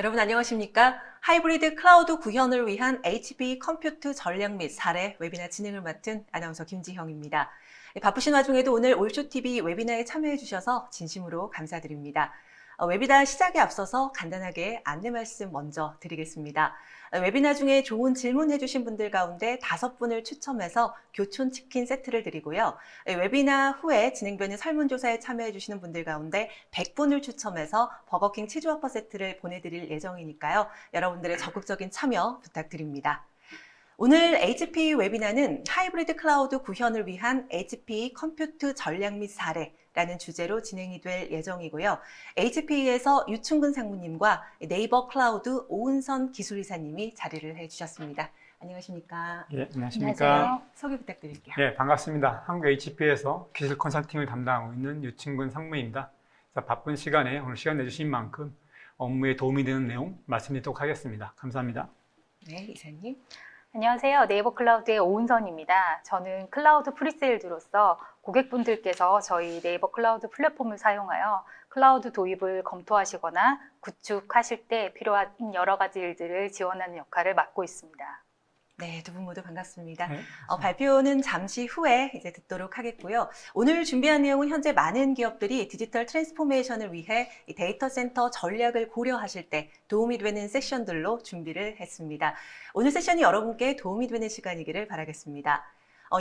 여러분 안녕하십니까? 하이브리드 클라우드 구현을 위한 HPE 컴퓨트 전략 및 사례 웨비나 진행을 맡은 아나운서 김지형입니다. 바쁘신 와중에도 오늘 올쇼TV 웨비나에 참여해 주셔서 진심으로 감사드립니다. 웨비나 시작에 앞서서 간단하게 안내 말씀 먼저 드리겠습니다. 웨비나 중에 좋은 질문해 주신 분들 가운데 5분을 추첨해서 교촌 치킨 세트를 드리고요. 웨비나 후에 진행되는 설문조사에 참여해 주시는 분들 가운데 100분을 추첨해서 버거킹 치즈와퍼 세트를 보내드릴 예정이니까요. 여러분들의 적극적인 참여 부탁드립니다. 오늘 HPE 웨비나는 하이브리드 클라우드 구현을 위한 HPE 컴퓨트 전략 및 사례라는 주제로 진행이 될 예정이고요. HPE에서 유충근 상무님과 네이버 클라우드 오은선 기술이사님이 자리를 해주셨습니다. 안녕하십니까? 예, 안녕하십니까? 안녕하세요. 소개 부탁드릴게요. 예, 반갑습니다. 한국 HP에서 기술 컨설팅을 담당하고 있는 유충근 상무입니다. 바쁜 시간에 오늘 시간 내주신 만큼 업무에 도움이 되는 내용 말씀드리도록 하겠습니다. 감사합니다. 네, 이사님. 안녕하세요. 네이버 클라우드의 오은선입니다. 저는 클라우드 프리세일즈로서 고객분들께서 저희 네이버 클라우드 플랫폼을 사용하여 클라우드 도입을 검토하시거나 구축하실 때 필요한 여러 가지 일들을 지원하는 역할을 맡고 있습니다. 네, 두 분 모두 반갑습니다. 네, 발표는 잠시 후에 이제 듣도록 하겠고요. 오늘 준비한 내용은 현재 많은 기업들이 디지털 트랜스포메이션을 위해 이 데이터 센터 전략을 고려하실 때 도움이 되는 세션들로 준비를 했습니다. 오늘 세션이 여러분께 도움이 되는 시간이기를 바라겠습니다.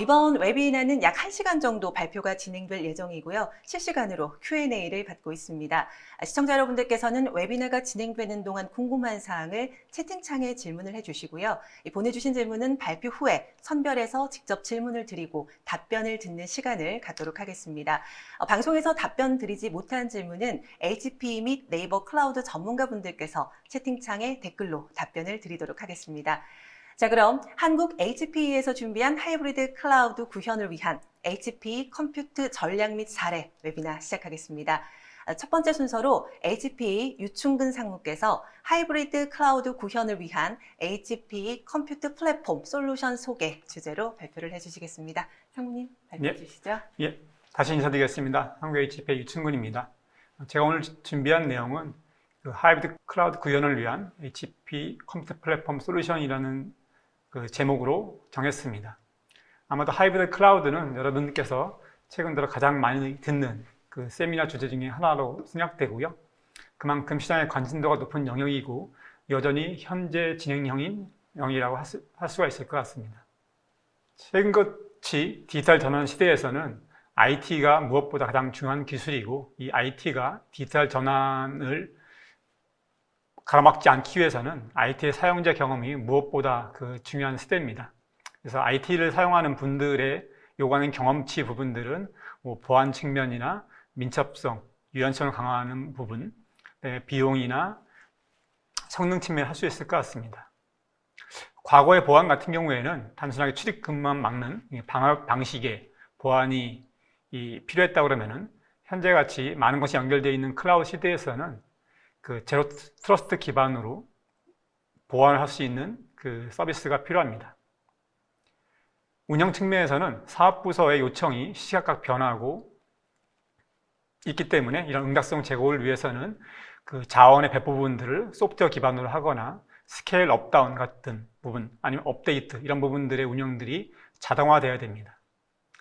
이번 웨비나는 약 1시간 정도 발표가 진행될 예정이고요. 실시간으로 Q&A를 받고 있습니다. 시청자 여러분들께서는 웨비나가 진행되는 동안 궁금한 사항을 채팅창에 질문을 해주시고요. 보내주신 질문은 발표 후에 선별해서 직접 질문을 드리고 답변을 듣는 시간을 갖도록 하겠습니다. 방송에서 답변 드리지 못한 질문은 HPE 및 네이버 클라우드 전문가분들께서 채팅창에 댓글로 답변을 드리도록 하겠습니다. 자, 그럼 한국 HPE에서 준비한 하이브리드 클라우드 구현을 위한 HPE 컴퓨트 전략 및 사례 웨비나 시작하겠습니다. 첫 번째 순서로 HPE 유충근 상무께서 하이브리드 클라우드 구현을 위한 HPE 컴퓨트 플랫폼 솔루션 소개 주제로 발표를 해주시겠습니다. 상무님 발표해 주시죠. 예, 다시 인사드리겠습니다. 한국 HP의 유충근입니다. 제가 오늘 준비한 내용은 하이브리드 클라우드 구현을 위한 HPE 컴퓨터 플랫폼 솔루션이라는 제목으로 정했습니다. 아마도 하이브리드 클라우드는 여러분께서 최근 들어 가장 많이 듣는 세미나 주제 중에 하나로 생각되고요. 그만큼 시장의 관심도가 높은 영역이고 여전히 현재 진행형인 영역이라고 할 수가 있을 것 같습니다. 최근같이 디지털 전환 시대에서는 IT가 무엇보다 가장 중요한 기술이고 이 IT가 디지털 전환을 가로막지 않기 위해서는 IT의 사용자 경험이 무엇보다 중요한 시대입니다. 그래서 IT를 사용하는 분들의 요구하는 경험치 부분들은 보안 측면이나 민첩성, 유연성을 강화하는 부분, 비용이나 성능 측면을 할 수 있을 것 같습니다. 과거의 보안 같은 경우에는 단순하게 출입금만 막는 방어 방식의 보안이 필요했다고 그러면은 현재같이 많은 것이 연결되어 있는 클라우드 시대에서는 제로 트러스트 기반으로 보완을 할 수 있는 서비스가 필요합니다. 운영 측면에서는 사업부서의 요청이 시시각각 변하고 있기 때문에 이런 응답성 제고를 위해서는 자원의 배포 부분들을 소프트웨어 기반으로 하거나 스케일 업다운 같은 부분 아니면 업데이트 이런 부분들의 운영들이 자동화되어야 됩니다.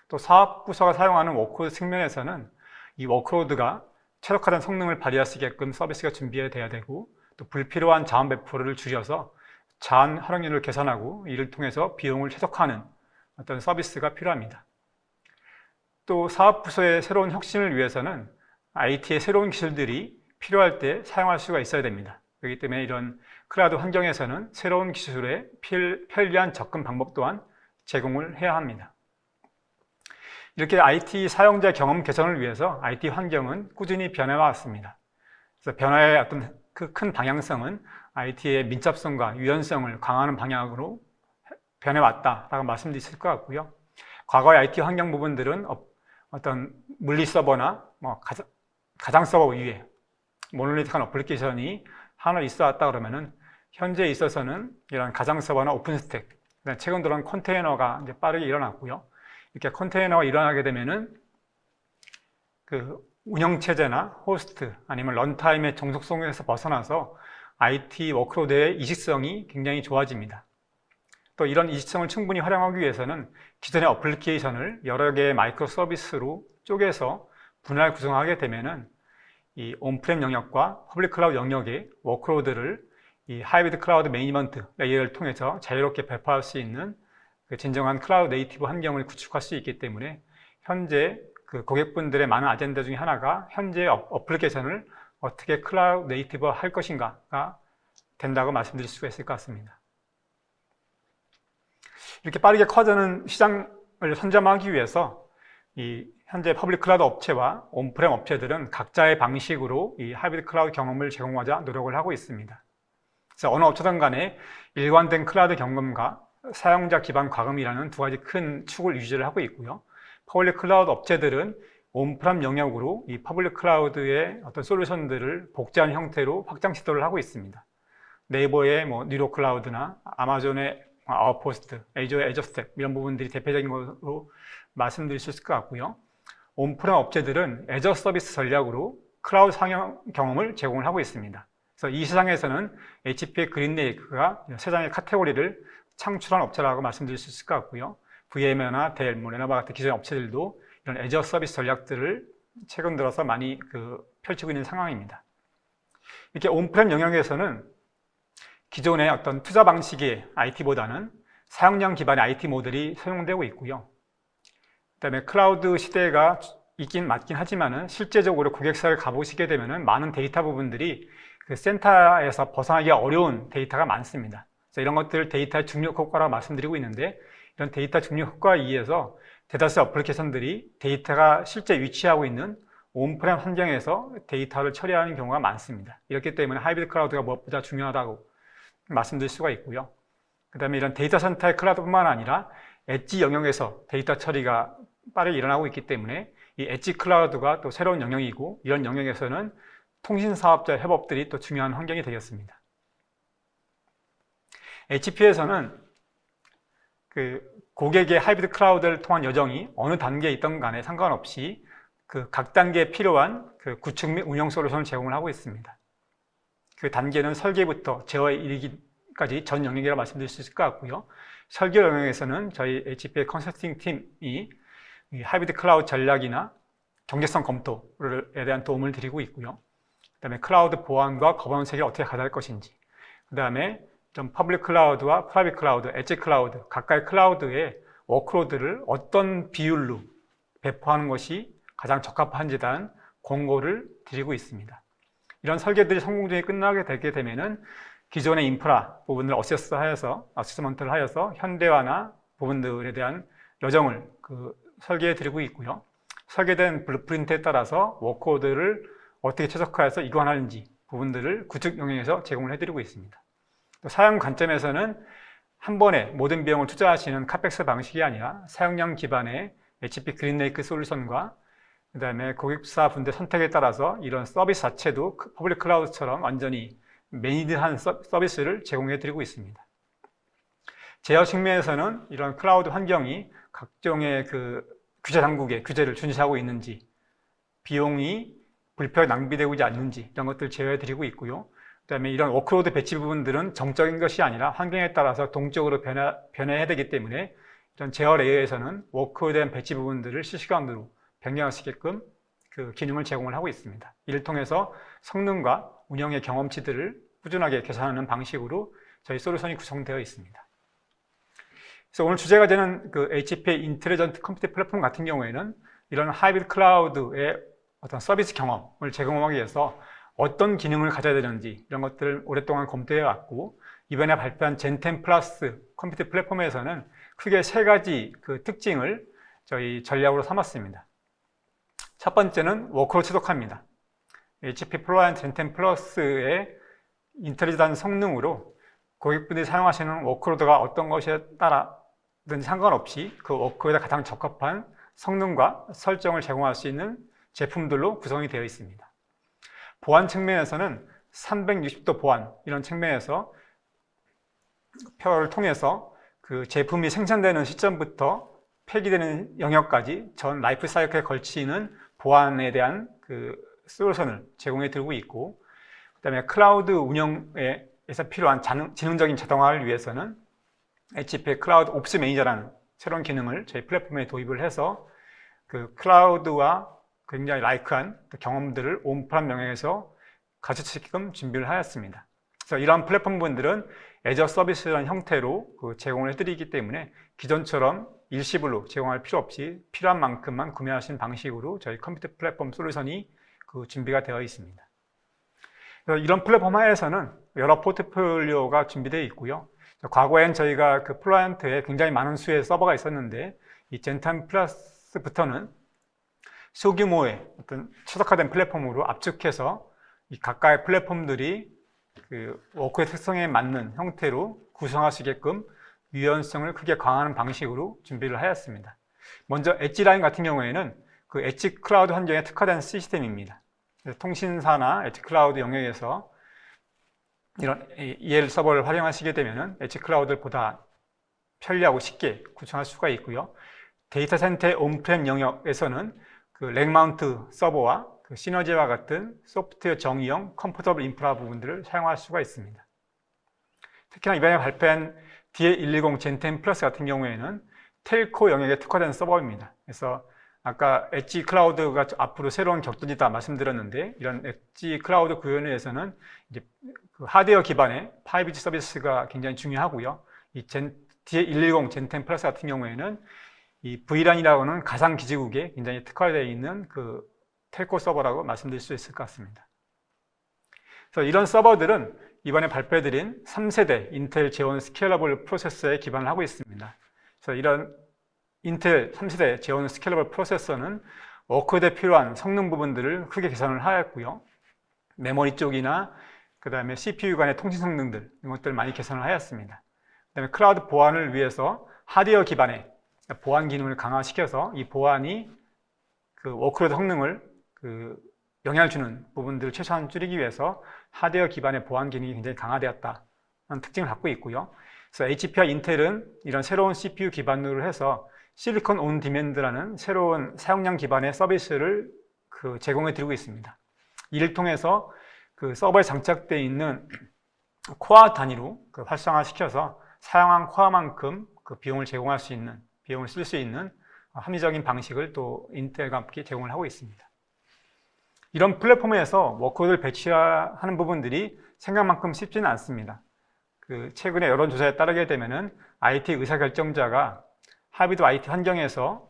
또 사업부서가 사용하는 워크로드 측면에서는 이 워크로드가 최적화된 성능을 발휘할 수 있게끔 서비스가 준비돼야 되고 또 불필요한 자원 배포를 줄여서 자원 활용률을 개선하고 이를 통해서 비용을 최적화하는 어떤 서비스가 필요합니다. 또 사업부서의 새로운 혁신을 위해서는 IT의 새로운 기술들이 필요할 때 사용할 수가 있어야 됩니다. 그렇기 때문에 이런 클라우드 환경에서는 새로운 기술의 편리한 접근 방법 또한 제공을 해야 합니다. 이렇게 IT 사용자 경험 개선을 위해서 IT 환경은 꾸준히 변해왔습니다. 그래서 변화의 어떤 큰 방향성은 IT의 민첩성과 유연성을 강화하는 방향으로 변해왔다라고 말씀드릴 수 있을 것 같고요. 과거의 IT 환경 부분들은 어떤 물리 서버나 가상 서버 위에 모노리틱한 어플리케이션이 하나 있어 왔다 그러면은 현재 있어서는 이런 가상 서버나 오픈스택, 최근 들어온 컨테이너가 이제 빠르게 일어났고요. 이렇게 컨테이너가 일어나게 되면은 운영체제나 호스트 아니면 런타임의 종속성에서 벗어나서 IT 워크로드의 이식성이 굉장히 좋아집니다. 또 이런 이식성을 충분히 활용하기 위해서는 기존의 어플리케이션을 여러 개의 마이크로 서비스로 쪼개서 분할 구성하게 되면은 이 온프렘 영역과 퍼블릭 클라우드 영역의 워크로드를 이 하이브리드 클라우드 매니지먼트 레이어를 통해서 자유롭게 배포할 수 있는 그 진정한 클라우드 네이티브 환경을 구축할 수 있기 때문에 현재 그 고객분들의 많은 아젠다 중에 하나가 현재 어플리케이션을 어떻게 클라우드 네이티브 할 것인가가 된다고 말씀드릴 수가 있을 것 같습니다. 이렇게 빠르게 커지는 시장을 선점하기 위해서 이 현재 퍼블릭 클라우드 업체와 온프렘 업체들은 각자의 방식으로 이 하이브리드 클라우드 경험을 제공하자 노력을 하고 있습니다. 그래서 어느 업체든 간에 일관된 클라우드 경험과 사용자 기반 과금이라는 두 가지 큰 축을 유지를 하고 있고요. 퍼블릭 클라우드 업체들은 온프렘 영역으로 이 퍼블릭 클라우드의 어떤 솔루션들을 복제한 형태로 확장 시도를 하고 있습니다. 네이버의 뉴로 클라우드나 아마존의 아웃포스트, 애저의 애저스택 이런 부분들이 대표적인 것으로 말씀드릴 수 있을 것 같고요. 온프렘 업체들은 애저 서비스 전략으로 클라우드 상용 경험을 제공을 하고 있습니다. 그래서 이 시장에서는 HP의 그린레이크가 세 장의 카테고리를 창출한 업체라고 말씀드릴 수 있을 것 같고요. VM웨어나 델, 레노바 같은 기존의 업체들도 이런 애저 서비스 전략들을 최근 들어서 많이 펼치고 있는 상황입니다. 이렇게 온프렘 영역에서는 기존의 어떤 투자 방식의 IT보다는 사용량 기반의 IT 모델이 사용되고 있고요. 그다음에 클라우드 시대가 있긴 맞긴 하지만은 실제적으로 고객사를 가보시게 되면은 많은 데이터 부분들이 그 센터에서 벗어나기가 어려운 데이터가 많습니다. 그래서 이런 것들을 데이터의 중력 효과라고 말씀드리고 있는데 이런 데이터 중력 효과에 의해서 대다수의 어플리케이션들이 데이터가 실제 위치하고 있는 온프렘 환경에서 데이터를 처리하는 경우가 많습니다. 이렇기 때문에 하이브리드 클라우드가 무엇보다 중요하다고 말씀드릴 수가 있고요. 그 다음에 이런 데이터 센터의 클라우드뿐만 아니라 엣지 영역에서 데이터 처리가 빠르게 일어나고 있기 때문에 이 엣지 클라우드가 또 새로운 영역이고 이런 영역에서는 통신 사업자 협업들이 또 중요한 환경이 되겠습니다. HP에서는 그 고객의 하이브리드 클라우드를 통한 여정이 어느 단계에 있던 간에 상관없이 그 각 단계에 필요한 그 구축 및 운영 솔루션을 제공을 하고 있습니다. 그 단계는 설계부터 제어에 이르기까지 전 영역이라고 말씀드릴 수 있을 것 같고요. 설계 영역에서는 저희 HP의 컨설팅 팀이 이 하이브리드 클라우드 전략이나 경제성 검토에 대한 도움을 드리고 있고요. 그 다음에 클라우드 보안과 거버넌스 체계를 어떻게 가져갈 것인지, 그 다음에 좀 퍼블릭 클라우드와 프라이빗 클라우드, 엣지 클라우드, 각각의 클라우드의 워크로드를 어떤 비율로 배포하는 것이 가장 적합한지에 대한 권고를 드리고 있습니다. 이런 설계들이 성공적이 끝나게 되게 되면은 기존의 인프라 부분을 어세스먼트를 하여서 현대화나 부분들에 대한 여정을 설계해 드리고 있고요. 설계된 블루프린트에 따라서 워크로드를 어떻게 최적화해서 이관하는지 부분들을 구축 영역에서 제공을 해드리고 있습니다. 또 사용 관점에서는 한 번에 모든 비용을 투자하시는 카펙스 방식이 아니라 사용량 기반의 HP 그린레이크 솔루션과 그 다음에 고객사 분들 선택에 따라서 이런 서비스 자체도 퍼블릭 클라우드처럼 완전히 매니드한 서비스를 제공해 드리고 있습니다. 제어 측면에서는 이런 클라우드 환경이 각종의 그 규제 당국의 규제를 준수하고 있는지, 비용이 불필요하게 낭비되고 있지 않는지 이런 것들을 제어해 드리고 있고요. 그 다음에 이런 워크로드 배치 부분들은 정적인 것이 아니라 환경에 따라서 동적으로 변해야 되기 때문에 이런 제어 레이어에서는 워크로드에 대한 배치 부분들을 실시간으로 변경할 수 있게끔 그 기능을 제공을 하고 있습니다. 이를 통해서 성능과 운영의 경험치들을 꾸준하게 개선하는 방식으로 저희 솔루션이 구성되어 있습니다. 그래서 오늘 주제가 되는 그 HP의 인텔리전트 컴퓨팅 플랫폼 같은 경우에는 이런 하이브리드 클라우드의 어떤 서비스 경험을 제공하기 위해서 어떤 기능을 가져야 되는지 이런 것들을 오랫동안 검토해 왔고, 이번에 발표한 젠10 플러스 컴퓨팅 플랫폼에서는 크게 세 가지 그 특징을 저희 전략으로 삼았습니다. 첫 번째는 워크로드 최적화입니다. HP 플로어앤 젠10 플러스의 인텔리전트 성능으로 고객분들이 사용하시는 워크로드가 어떤 것에 따라든지 상관없이 그 워크로드에 가장 적합한 성능과 설정을 제공할 수 있는 제품들로 구성이 되어 있습니다. 보안 측면에서는 360도 보안 이런 측면에서 표를 통해서 그 제품이 생산되는 시점부터 폐기되는 영역까지 전 라이프 사이클에 걸치는 보안에 대한 그 솔루션을 제공해 드리고 있고, 그다음에 클라우드 운영에서 필요한 지능적인 자동화를 위해서는 HP의 클라우드 옵스 매니저라는 새로운 기능을 저희 플랫폼에 도입을 해서 그 클라우드와 굉장히 라이크한 경험들을 온프람 영역에서 같이 수 있게끔 준비를 하였습니다. 그래서 이러한 플랫폼분들은 애저 서비스라는 형태로 제공을 해드리기 때문에 기존처럼 일시불로 제공할 필요 없이 필요한 만큼만 구매하시는 방식으로 저희 컴퓨터 플랫폼 솔루션이 준비가 되어 있습니다. 그래서 이런 플랫폼 하에서는 여러 포트폴리오가 준비되어 있고요. 과거엔 저희가 그 플라이언트에 굉장히 많은 수의 서버가 있었는데 이 젠10 플러스부터는 소규모의 어떤 최적화된 플랫폼으로 압축해서 이 각각의 플랫폼들이 그 워크의 특성에 맞는 형태로 구성할 수 있게끔 유연성을 크게 강화하는 방식으로 준비를 하였습니다. 먼저 엣지라인 같은 경우에는 그 엣지 클라우드 환경에 특화된 시스템입니다. 통신사나 엣지 클라우드 영역에서 이런 EL 서버를 활용하시게 되면 엣지 클라우드를 보다 편리하고 쉽게 구성할 수가 있고요. 데이터 센터의 온프렘 영역에서는 그 렉 마운트 서버와 그 시너지와 같은 소프트웨어 정의형 컴포터블 인프라 부분들을 사용할 수가 있습니다. 특히나 이번에 발표한 DA120 젠10 플러스 같은 경우에는 텔코 영역에 특화된 서버입니다. 그래서 아까 엣지 클라우드가 앞으로 새로운 격돌이다 말씀드렸는데 이런 엣지 클라우드 구현에서는 이제 그 하드웨어 기반의 5G 서비스가 굉장히 중요하고요. 이 DA110 젠10 플러스 같은 경우에는 이 VLAN이라고 하는 가상 기지국에 굉장히 특화되어 있는 그 텔코 서버라고 말씀드릴 수 있을 것 같습니다. 그래서 이런 서버들은 이번에 발표해드린 3세대 인텔 제온 스케일러블 프로세서에 기반을 하고 있습니다. 그래서 이런 인텔 3세대 제온 스케일러블 프로세서는 워크에 필요한 성능 부분들을 크게 개선을 하였고요. 메모리 쪽이나 그 다음에 CPU 간의 통신 성능들 이런 것들을 많이 개선을 하였습니다. 그 다음에 클라우드 보안을 위해서 하드웨어 기반의 보안 기능을 강화시켜서 이 보안이 그 워크로드 성능을 영향을 주는 부분들을 최소한 줄이기 위해서 하드웨어 기반의 보안 기능이 굉장히 강화되었다는 특징을 갖고 있고요. 그래서 HP와 인텔은 이런 새로운 CPU 기반으로 해서 실리콘 온 디맨드라는 새로운 사용량 기반의 서비스를 제공해 드리고 있습니다. 이를 통해서 그 서버에 장착되어 있는 코어 단위로 활성화시켜서 사용한 코어만큼 그 비용을 제공할 수 있는, 비용을 쓸 수 있는 합리적인 방식을 또 인텔과 함께 제공을 하고 있습니다. 이런 플랫폼에서 워크로드를 배치하는 부분들이 생각만큼 쉽지는 않습니다. 최근에 여론조사에 따르게 되면은 IT 의사결정자가 하이브리드 IT 환경에서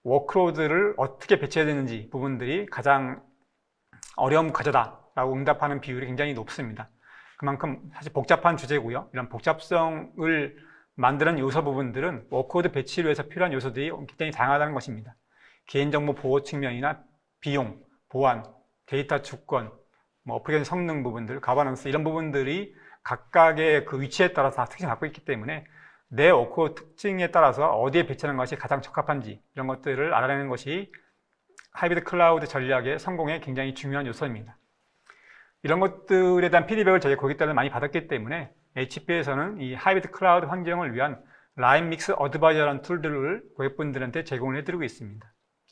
워크로드를 어떻게 배치해야 되는지 부분들이 가장 어려운 과제다라고 응답하는 비율이 굉장히 높습니다. 그만큼 사실 복잡한 주제고요. 이런 복잡성을 만드는 요소 부분들은 워크로드 배치를 위해서 필요한 요소들이 굉장히 다양하다는 것입니다. 개인정보 보호 측면이나 비용, 보안, 데이터 주권, 어플리케이션 성능 부분들, 가버넌스 이런 부분들이 각각의 그 위치에 따라서 다 특징을 갖고 있기 때문에 내 워크로드 특징에 따라서 어디에 배치하는 것이 가장 적합한지 이런 것들을 알아내는 것이 하이브리드 클라우드 전략의 성공에 굉장히 중요한 요소입니다. 이런 것들에 대한 피드백을 저희 고객들은 많이 받았기 때문에 HP에서는 이 하이브리드 클라우드 환경을 위한 라인믹스 어드바이저라는 툴들을 고객분들한테 제공을 해드리고 있습니다.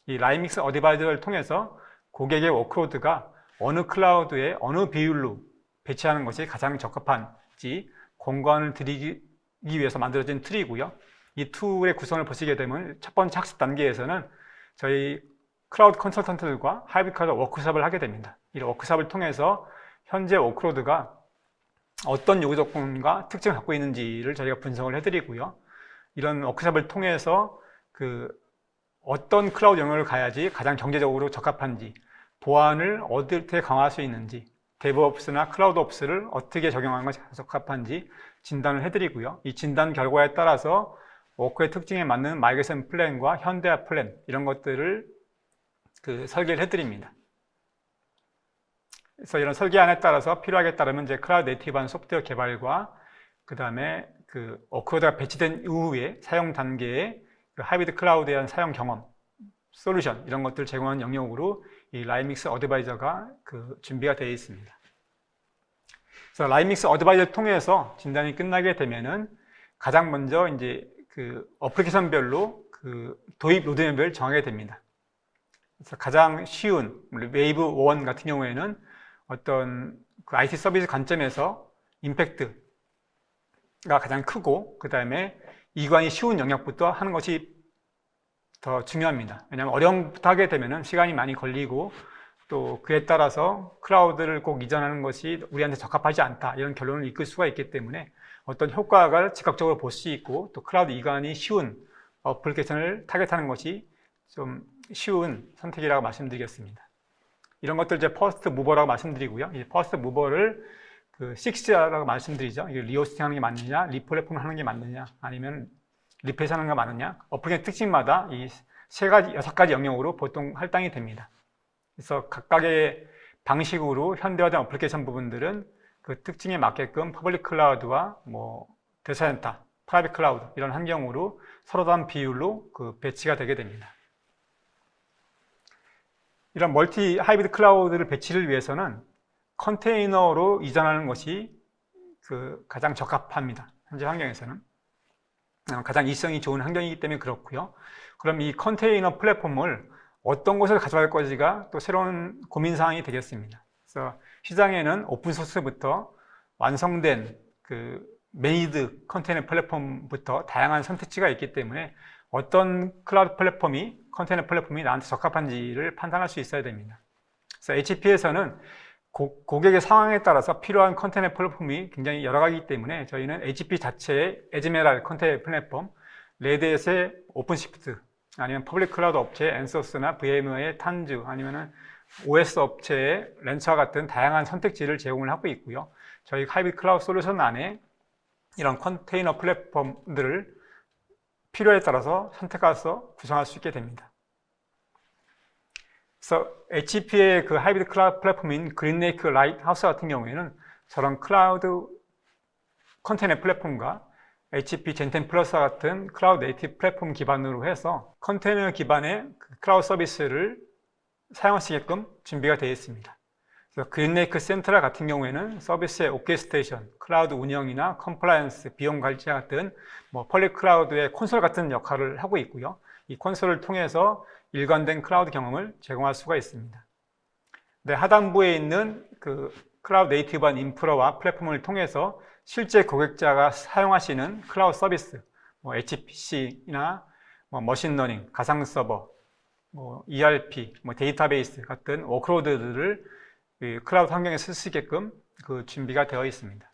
이 라인믹스 어드바이저를 통해서 고객의 워크로드가 어느 클라우드에 어느 비율로 배치하는 것이 가장 적합한지 공간을 드리기 위해서 만들어진 툴이고요. 이 툴의 구성을 보시게 되면 첫 번째 학습 단계에서는 저희 클라우드 컨설턴트들과 하이브리드 클라우드 워크숍을 하게 됩니다. 이 워크숍을 통해서 현재 워크로드가 어떤 요구 조건과 특징을 갖고 있는지를 저희가 분석을 해드리고요. 이런 워크숍을 통해서 어떤 클라우드 영역을 가야지 가장 경제적으로 적합한지, 보안을 어떻게 강화할 수 있는지, 데브옵스나 클라우드옵스를 어떻게 적용하는 것이 적합한지 진단을 해드리고요. 이 진단 결과에 따라서 워크의 특징에 맞는 마이그레이션 플랜과 현대화 플랜 이런 것들을 설계를 해드립니다. 그래서 이런 설계안에 따라서 필요하게 따르면 이제 클라우드 네이티브한 소프트웨어 개발과 그 다음에 워크로드가 배치된 이후에 사용 단계의 하이브리드 클라우드에 대한 사용 경험, 솔루션 이런 것들을 제공하는 영역으로 이 라인믹스 어드바이저가 준비가 되어 있습니다. 그래서 라인믹스 어드바이저를 통해서 진단이 끝나게 되면은 가장 먼저 이제 어플리케이션별로 도입 로드맵을 정하게 됩니다. 그래서 가장 쉬운 웨이브 1 같은 경우에는 어떤 그 IT 서비스 관점에서 임팩트가 가장 크고, 그 다음에 이관이 쉬운 영역부터 하는 것이 더 중요합니다. 왜냐하면 어려움부터 하게 되면 시간이 많이 걸리고, 또 그에 따라서 클라우드를 꼭 이전하는 것이 우리한테 적합하지 않다, 이런 결론을 이끌 수가 있기 때문에 어떤 효과를 즉각적으로 볼 수 있고, 또 클라우드 이관이 쉬운 어플리케이션을 타겟하는 것이 좀 쉬운 선택이라고 말씀드리겠습니다. 이런 것들 이제 퍼스트 무버라고 말씀드리고요. 이 퍼스트 무버를 그 6R라고 말씀드리죠. 이게 리호스팅 하는 게 맞느냐, 리플랫폼 하는 게 맞느냐, 아니면 리페이스 하는 게 맞느냐. 어플리케이션 특징마다 이 3가지, 6가지 영역으로 보통 할당이 됩니다. 그래서 각각의 방식으로 현대화된 어플리케이션 부분들은 그 특징에 맞게끔 퍼블릭 클라우드와 뭐 데이터 센터, 프라이빗 클라우드 이런 환경으로 서로 다른 비율로 그 배치가 되게 됩니다. 이런 멀티 하이브리드 클라우드를 배치를 위해서는 컨테이너로 이전하는 것이 그 가장 적합합니다. 현재 환경에서는 가장 이성이 좋은 환경이기 때문에 그렇고요. 그럼 이 컨테이너 플랫폼을 어떤 곳을 가져갈 것인지가 또 새로운 고민사항이 되겠습니다. 그래서 시장에는 오픈소스부터 완성된 그 메이드 컨테이너 플랫폼부터 다양한 선택지가 있기 때문에 어떤 클라우드 플랫폼이, 컨테이너 플랫폼이 나한테 적합한지를 판단할 수 있어야 됩니다. 그래서 HP에서는 고객의 상황에 따라서 필요한 컨테이너 플랫폼이 굉장히 여러 가지이기 때문에 저희는 HP 자체의 에즈메랄 컨테이너 플랫폼, 레드햇의 오픈시프트, 아니면 퍼블릭 클라우드 업체 엔소스나 VMware의 탄주, 아니면 OS 업체의 렌처와 같은 다양한 선택지를 제공을 하고 있고요. 저희 하이브리드 클라우드 솔루션 안에 이런 컨테이너 플랫폼들을 필요에 따라서 선택해서 구성할 수 있게 됩니다. 그래서 HP의 그 하이브리드 클라우드 플랫폼인 그린레이크 라이트하우스 같은 경우에는 저런 클라우드 컨테이너 플랫폼과 HP 젠10 플러스와 같은 클라우드 네이티브 플랫폼 기반으로 해서 컨테이너 기반의 클라우드 서비스를 사용할 수 있게끔 준비가 되어 있습니다. 그래서 그린레이크 센트럴 같은 경우에는 서비스의 오케스트레이션, 클라우드 운영이나 컴플라이언스, 비용 관리 같은 뭐 퍼블릭 클라우드의 콘솔 같은 역할을 하고 있고요. 이 콘솔을 통해서 일관된 클라우드 경험을 제공할 수가 있습니다. 네, 하단부에 있는 그 클라우드 네이티브한 인프라와 플랫폼을 통해서 실제 고객자가 사용하시는 클라우드 서비스, 뭐 HPC나 뭐 머신러닝, 가상 서버, 뭐 ERP, 뭐 데이터베이스 같은 워크로드들을 클라우드 환경에 쓸 수 있게끔 그 준비가 되어 있습니다.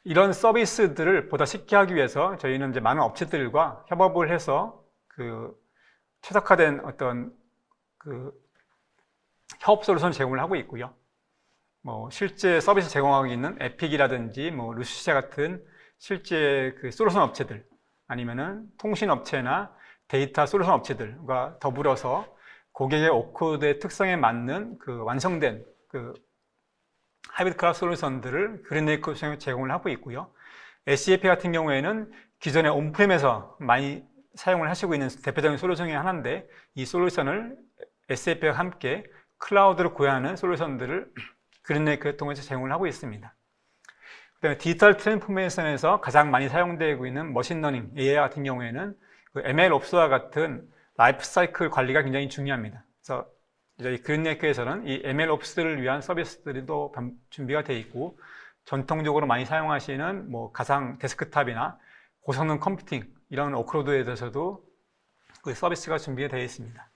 이런 서비스들을 보다 쉽게 하기 위해서 저희는 이제 많은 업체들과 협업을 해서 그 최적화된 어떤 그 협업 솔루션 제공을 하고 있고요. 뭐 실제 서비스 제공하고 있는 에픽이라든지 뭐 루시샤 같은 실제 그 솔루션 업체들, 아니면은 통신 업체나 데이터 솔루션 업체들과 더불어서 고객의 워크로드의 특성에 맞는 그 완성된 그 하이브리드 클라우드 솔루션들을 그린레이크 제공을 하고 있고요. SAP 같은 경우에는 기존의 온프렘에서 많이 사용을 하시고 있는 대표적인 솔루션 중에 하나인데, 이 솔루션을 SAP와 함께 클라우드로 구현하는 솔루션들을 그린레이크를 통해서 제공을 하고 있습니다. 그다음에 디지털 트랜스포메이션에서 가장 많이 사용되고 있는 머신러닝 AI 같은 경우에는 그 MLOps와 같은 라이프 사이클 관리가 굉장히 중요합니다. 그래서 저희 그린레이크에서는 이 MLOps를 위한 서비스들이 또 준비가 되어 있고, 전통적으로 많이 사용하시는 뭐 가상 데스크탑이나 고성능 컴퓨팅 이런 워크로드에 대해서도 그 서비스가 준비가 되어 있습니다.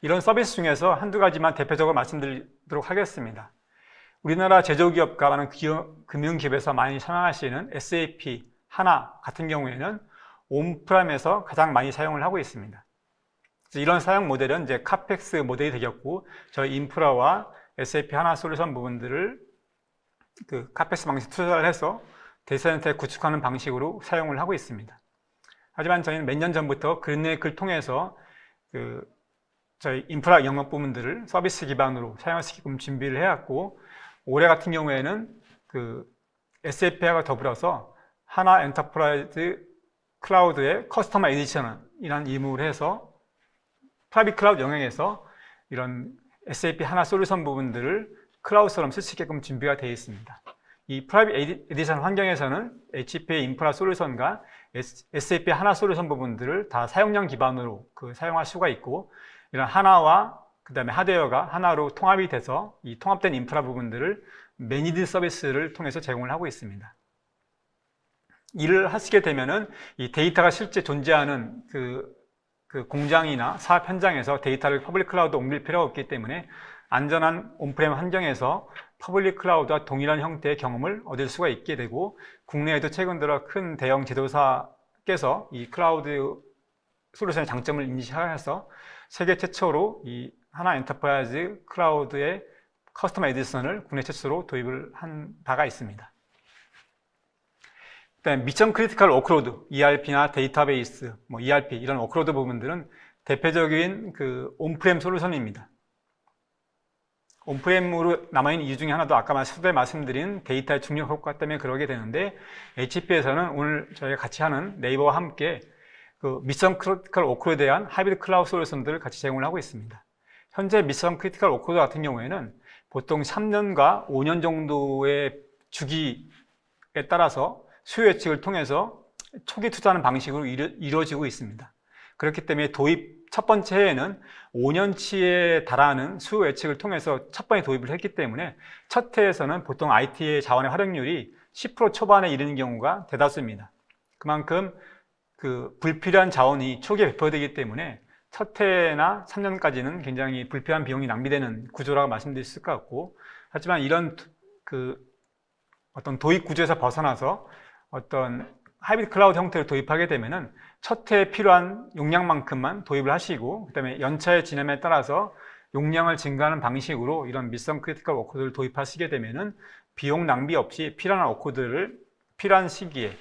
이런 서비스 중에서 한두 가지만 대표적으로 말씀드리도록 하겠습니다. 우리나라 제조기업과 많은 금융기업에서 많이 사용하시는 SAP 하나 같은 경우에는 온프라임에서 가장 많이 사용을 하고 있습니다. 이런 사용 모델은 이제 카펙스 모델이 되겠고, 저희 인프라와 SAP 하나 솔루션 부분들을 그 카펙스 방식 투자를 해서 데이터 센터에 구축하는 방식으로 사용을 하고 있습니다. 하지만 저희는 몇 년 전부터 그린레이크를 통해서 그 저희 인프라 영역 부분들을 서비스 기반으로 사용할 수 있게끔 준비를 해왔고, 올해 같은 경우에는 그 SAP와 더불어서 하나 엔터프라이즈 클라우드의 커스터머 에디션이라는 이름을 해서 프라이빗 클라우드 영역에서 이런 SAP 하나 솔루션 부분들을 클라우드처럼 쓸 수 있게끔 준비가 되어 있습니다. 이 프라이빗 에디션 환경에서는 HP의 인프라 솔루션과 SAP 하나 솔루션 부분들을 다 사용량 기반으로 사용할 수가 있고, 이런 하나와 그 다음에 하드웨어가 하나로 통합이 돼서 이 통합된 인프라 부분들을 매니드 서비스를 통해서 제공을 하고 있습니다. 일을 하시게 되면은 이 데이터가 실제 존재하는 그 공장이나 사업 현장에서 데이터를 퍼블릭 클라우드 옮길 필요가 없기 때문에 안전한 온프레임 환경에서 퍼블릭 클라우드와 동일한 형태의 경험을 얻을 수가 있게 되고, 국내에도 최근 들어 큰 대형 제조사께서 이 클라우드 솔루션의 장점을 인지하여서 세계 최초로 이 하나 엔터프라이즈 클라우드의 커스터머 에디션을 국내 최초로 도입을 한 바가 있습니다. 그다음에 미션 크리티컬 워크로드, ERP나 데이터베이스, ERP 이런 워크로드 부분들은 대표적인 그 온프렘 솔루션입니다. 온프렘으로 남아있는 이유 중에 하나도 아까 서두에 말씀드린 데이터의 중력 효과 때문에 그러게 되는데, HP에서는 오늘 저희가 같이 하는 네이버와 함께 그 미션 크리티컬 워크로드에 대한 하이브리드 클라우드 솔루션들을 같이 제공을 하고 있습니다. 현재 미션 크리티컬 워크로드 같은 경우에는 보통 3년과 5년 정도의 주기에 따라서 수요 예측을 통해서 초기 투자하는 방식으로 이루어지고 있습니다. 그렇기 때문에 도입 첫 번째 해에는 5년치에 달하는 수요 예측을 통해서 첫 번에 도입을 했기 때문에 첫 해에서는 보통 IT의 자원의 활용률이 10% 초반에 이르는 경우가 대다수입니다. 그만큼 그 불필요한 자원이 초기에 배포되기 때문에 첫 해나 3년까지는 굉장히 불필요한 비용이 낭비되는 구조라고 말씀드릴 수 있을 것 같고, 하지만 이런 그 어떤 도입 구조에서 벗어나서 어떤 하이브리드 클라우드 형태를 도입하게 되면은 첫 해에 필요한 용량만큼만 도입을 하시고, 그 다음에 연차의 지남에 따라서 용량을 증가하는 방식으로 이런 미션 크리티컬 워크들을 도입하시게 되면은 비용 낭비 없이 필요한 워크들을 필요한 시기에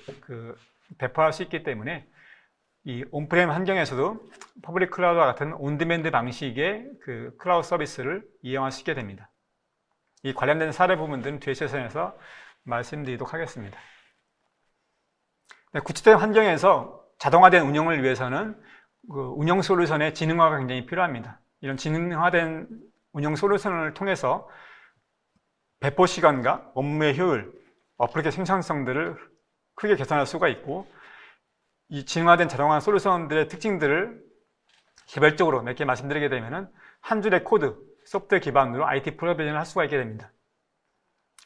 배포할 수 있기 때문에 이 온프레임 환경에서도 퍼블릭 클라우드와 같은 온디맨드 방식의 그 클라우드 서비스를 이용하시게 됩니다. 이 관련된 사례 부분들은 뒤에 세션에서 말씀드리도록 하겠습니다. 구축된 환경에서 자동화된 운영을 위해서는 그 운영 솔루션의 지능화가 굉장히 필요합니다. 이런 지능화된 운영 솔루션을 통해서 배포 시간과 업무의 효율, 어플리케이션 생산성들을 크게 개선할 수가 있고, 이 지능화된 자동화 솔루션들의 특징들을 개별적으로 몇 개 말씀드리게 되면은 한 줄의 코드, 소프트웨어 기반으로 IT 프로비전을 할 수가 있게 됩니다.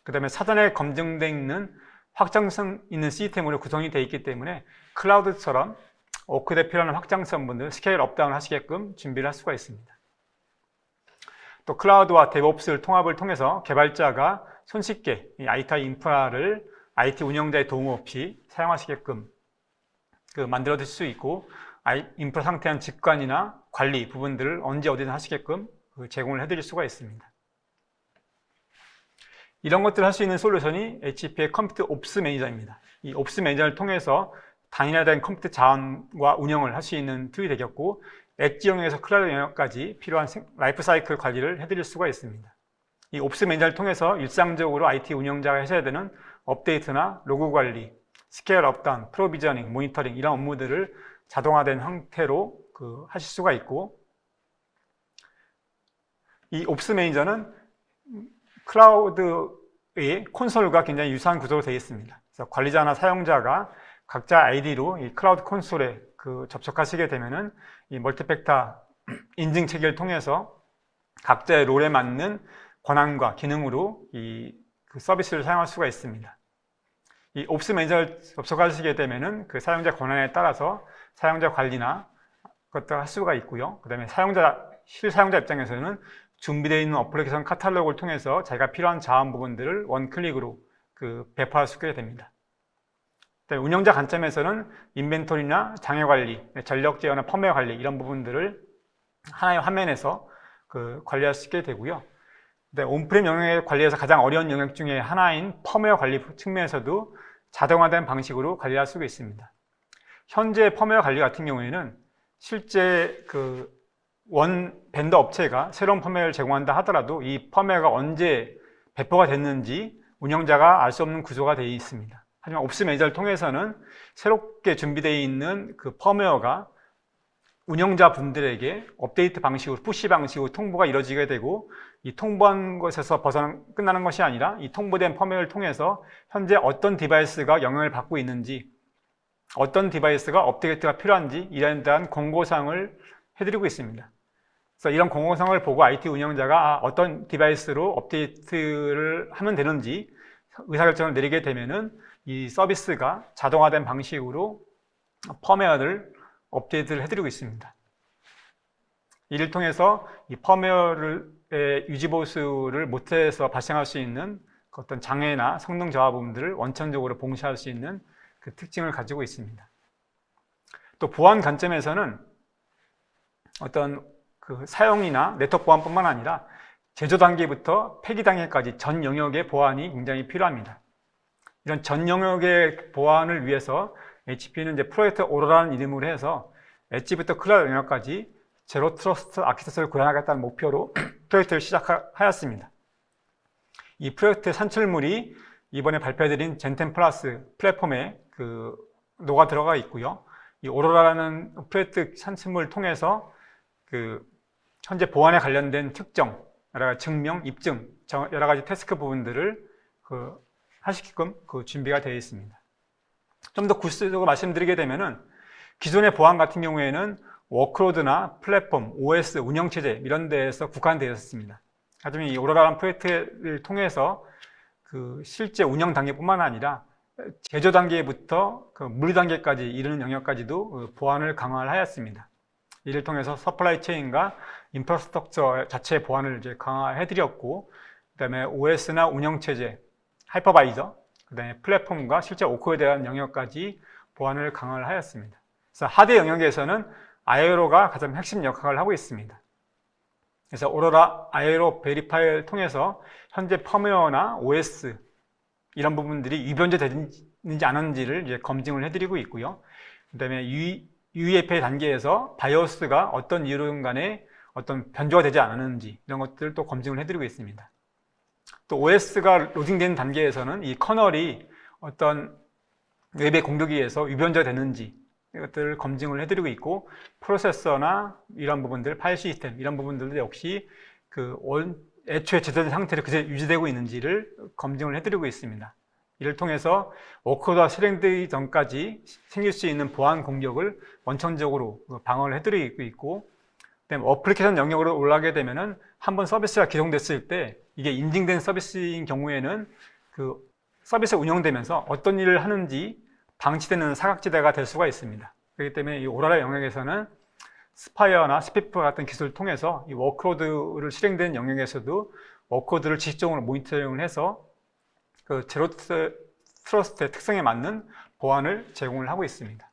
그 다음에 사전에 검증되어 있는 확장성 있는 시스템으로 구성이 되어 있기 때문에 클라우드처럼 워크에 필요한 확장성 분들 스케일 업다운을 하시게끔 준비를 할 수가 있습니다. 또 클라우드와 데브옵스를 통합을 통해서 개발자가 손쉽게 이 IT 인프라를 IT 운영자의 도움 없이 사용하시게끔 만들어 드실 수 있고, 인프라 상태한 직관이나 관리 부분들을 언제 어디든 하시게끔 제공을 해드릴 수가 있습니다. 이런 것들을 할 수 있는 솔루션이 HP의 컴퓨터 옵스 매니저입니다. 이 옵스 매니저를 통해서 단일화된 컴퓨터 자원과 운영을 할 수 있는 툴이 되겠고, 엣지 영역에서 클라우드 영역까지 필요한 라이프 사이클 관리를 해드릴 수가 있습니다. 이 옵스 매니저를 통해서 일상적으로 IT 운영자가 하셔야 되는 업데이트나 로그 관리, 스케일 업다운, 프로비저닝, 모니터링 이런 업무들을 자동화된 형태로 하실 수가 있고, 이 옵스 매니저는 클라우드의 콘솔과 굉장히 유사한 구조로 되어 있습니다. 그래서 관리자나 사용자가 각자 아이디로 이 클라우드 콘솔에 접속하시게 되면은 이 멀티팩터 인증 체계를 통해서 각자의 롤에 맞는 권한과 기능으로 이 서비스를 사용할 수가 있습니다. 이 옵스 매니저를 접속하시게 되면은 그 사용자 권한에 따라서 사용자 관리나 그것도 할 수가 있고요. 그 다음에 실사용자 입장에서는 준비되어 있는 어플리케이션 카탈로그를 통해서 자기가 필요한 자원 부분들을 원클릭으로 배포할 수 있게 됩니다. 운영자 관점에서는 인벤토리나 장애 관리, 전력 제어나 펌웨어 관리 이런 부분들을 하나의 화면에서 관리할 수 있게 되고요. 온프렘 영역의 관리에서 가장 어려운 영역 중에 하나인 펌웨어 관리 측면에서도 자동화된 방식으로 관리할 수가 있습니다. 현재 펌웨어 관리 같은 경우에는 실제 원 벤더 업체가 새로운 펌웨어를 제공한다 하더라도 이 펌웨어가 언제 배포가 됐는지 운영자가 알 수 없는 구조가 되어 있습니다. 하지만 옵스 매니저를 통해서는 새롭게 준비되어 있는 그 펌웨어가 운영자분들에게 업데이트 방식으로, 푸시 방식으로 통보가 이루어지게 되고, 이 통보한 것에서 끝나는 것이 아니라 이 통보된 펌웨어를 통해서 현재 어떤 디바이스가 영향을 받고 있는지, 어떤 디바이스가 업데이트가 필요한지 이에 대한 권고사항을 해드리고 있습니다. 그래서 이런 공공성을 보고 IT 운영자가 어떤 디바이스로 업데이트를 하면 되는지 의사결정을 내리게 되면은 이 서비스가 자동화된 방식으로 펌웨어를 업데이트를 해드리고 있습니다. 이를 통해서 이 펌웨어의 유지보수를 못해서 발생할 수 있는 어떤 장애나 성능 저하 부분들을 원천적으로 봉쇄할 수 있는 그 특징을 가지고 있습니다. 또 보안 관점에서는 어떤 그 사용이나 네트워크 보안뿐만 아니라 제조 단계부터 폐기 단계까지 전 영역의 보안이 굉장히 필요합니다. 이런 전 영역의 보안을 위해서 HP는 이제 프로젝트 오로라는 이름으로 해서 엣지부터 클라우드 영역까지 제로 트러스트 아키텍처를 구현하겠다는 목표로 프로젝트를 시작하였습니다. 이 프로젝트 산출물이 이번에 발표드린 젠10 플러스 플랫폼에 녹아 들어가 있고요. 이 오로라라는 프로젝트 산출물을 통해서 현재 보안에 관련된 특정, 여러 가지 증명, 입증, 여러 가지 태스크 부분들을 하시게끔 준비가 되어 있습니다. 좀 더 구체적으로 말씀드리게 되면은 기존의 보안 같은 경우에는 워크로드나 플랫폼, OS, 운영체제 이런 데에서 국한되어 있었습니다. 하지만 이 오로라라는 프로젝트를 통해서 실제 운영 단계뿐만 아니라 제조 단계부터 물리 단계까지 이르는 영역까지도 보안을 강화하였습니다. 이를 통해서 서플라이 체인과 인프라스트럭처 자체의 보안을 이제 강화해드렸고, 그다음에 OS나 운영체제, 하이퍼바이저, 그다음에 플랫폼과 실제 오코에 대한 영역까지 보안을 강화를 하였습니다. 그래서 하드 영역에서는 아에로가 가장 핵심 역할을 하고 있습니다. 그래서 오로라 아에로 베리파이를 통해서 현재 펌웨어나 OS 이런 부분들이 위변조되는지 않은지를 이제 검증을 해드리고 있고요. 그다음에 UEFA 단계에서 바이오스가 어떤 이유든 간에 어떤 변조가 되지 않았는지 이런 것들을 또 검증을 해드리고 있습니다. 또 OS가 로딩되는 단계에서는 이 커널이 어떤 웹의 공격에 의해서 위변조가 되는지 이것들을 검증을 해드리고 있고, 프로세서나 이런 부분들, 파일 시스템 이런 부분들도 역시 애초에 제대로 상태로 그대로 유지되고 있는지를 검증을 해드리고 있습니다. 이를 통해서 워크로드가 실행되기 전까지 생길 수 있는 보안 공격을 원천적으로 방어를 해드리고 있고, 그다음에 어플리케이션 영역으로 올라가게 되면은 한번 서비스가 기동됐을 때 이게 인증된 서비스인 경우에는 서비스가 운영되면서 어떤 일을 하는지 방치되는 사각지대가 될 수가 있습니다. 그렇기 때문에 이 오로라 영역에서는 스파이어나 스피프 같은 기술을 통해서 이 워크로드를 실행되는 영역에서도 워크로드를 지속적으로 모니터링을 해서 제로 트러스트의 특성에 맞는 보안을 제공을 하고 있습니다.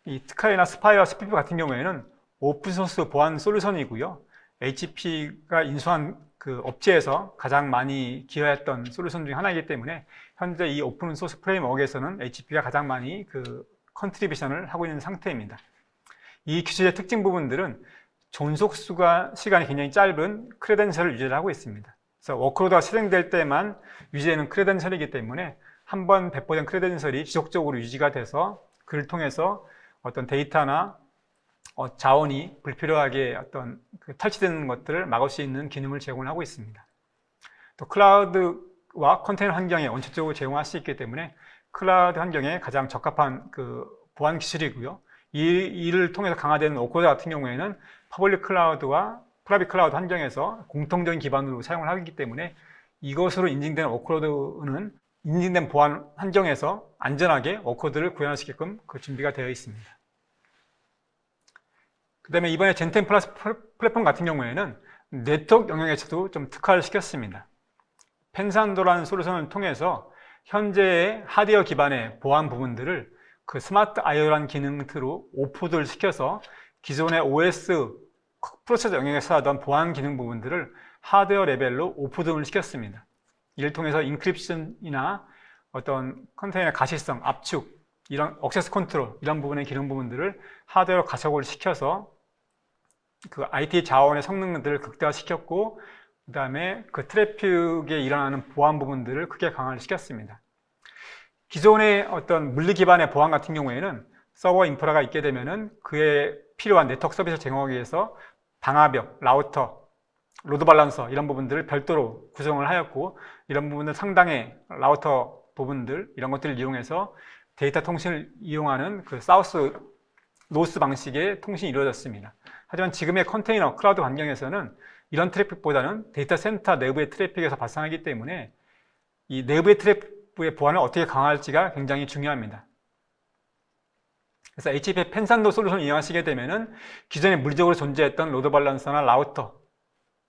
이 트카이나 스파이어, 스피프 같은 경우에는 오픈소스 보안 솔루션이고요. HP가 인수한 업체에서 가장 많이 기여했던 솔루션 중에 하나이기 때문에 현재 이 오픈소스 프레임워크에서는 HP가 가장 많이 컨트리뷰션을 하고 있는 상태입니다. 이 기술의 특징 부분들은 존속 시간이 굉장히 짧은 크레덴셜을 유지를 하고 있습니다. 그래서 워크로드가 실행될 때만 유지되는 크레덴셜이기 때문에 한번 배포된 크레덴셜이 지속적으로 유지가 돼서 그를 통해서 어떤 데이터나 자원이 불필요하게 탈취되는 것들을 막을 수 있는 기능을 제공하고 있습니다. 또 클라우드와 컨테이너 환경에 원칙적으로 제공할 수 있기 때문에 클라우드 환경에 가장 적합한 보안 기술이고요. 이를 통해서 강화되는 워크로드 같은 경우에는 퍼블릭 클라우드와 프라이빗 클라우드 환경에서 공통적인 기반으로 사용을 하기 때문에 이것으로 인증된 워크로드는 인증된 보안 환경에서 안전하게 워크로드를 구현할 수 있게끔 준비가 되어 있습니다. 그 다음에 이번에 젠10 플러스 플랫폼 같은 경우에는 네트워크 영역에서도 좀 특화를 시켰습니다. 펜산도라는 솔루션을 통해서 현재의 하드웨어 기반의 보안 부분들을 스마트 IO라는 기능으로 오프를 시켜서 기존의 OS 프로세서 영역에서 하던 보안 기능 부분들을 하드웨어 레벨로 오프등을 시켰습니다. 이를 통해서 인크립션이나 어떤 컨테이너 가시성, 압축, 이런 액세스 컨트롤 이런 부분의 기능 부분들을 하드웨어 가속을 시켜서 IT 자원의 성능들을 극대화시켰고, 그 다음에 트래픽에 일어나는 보안 부분들을 크게 강화를 시켰습니다. 기존의 어떤 물리 기반의 보안 같은 경우에는 서버 인프라가 있게 되면은 그에 필요한 네트워크 서비스를 제공하기 위해서 방화벽, 라우터, 로드 밸런서 이런 부분들을 별도로 구성을 하였고, 이런 부분은 상당의 라우터 부분들 이런 것들을 이용해서 데이터 통신을 이용하는 사우스 노스 방식의 통신이 이루어졌습니다. 하지만 지금의 컨테이너, 클라우드 환경에서는 이런 트래픽보다는 데이터 센터 내부의 트래픽에서 발생하기 때문에 이 내부의 트래픽의 보안을 어떻게 강화할지가 굉장히 중요합니다. 그래서 HP의 펜산도 솔루션을 이용하시게 되면은 기존에 물리적으로 존재했던 로드 밸런서나 라우터,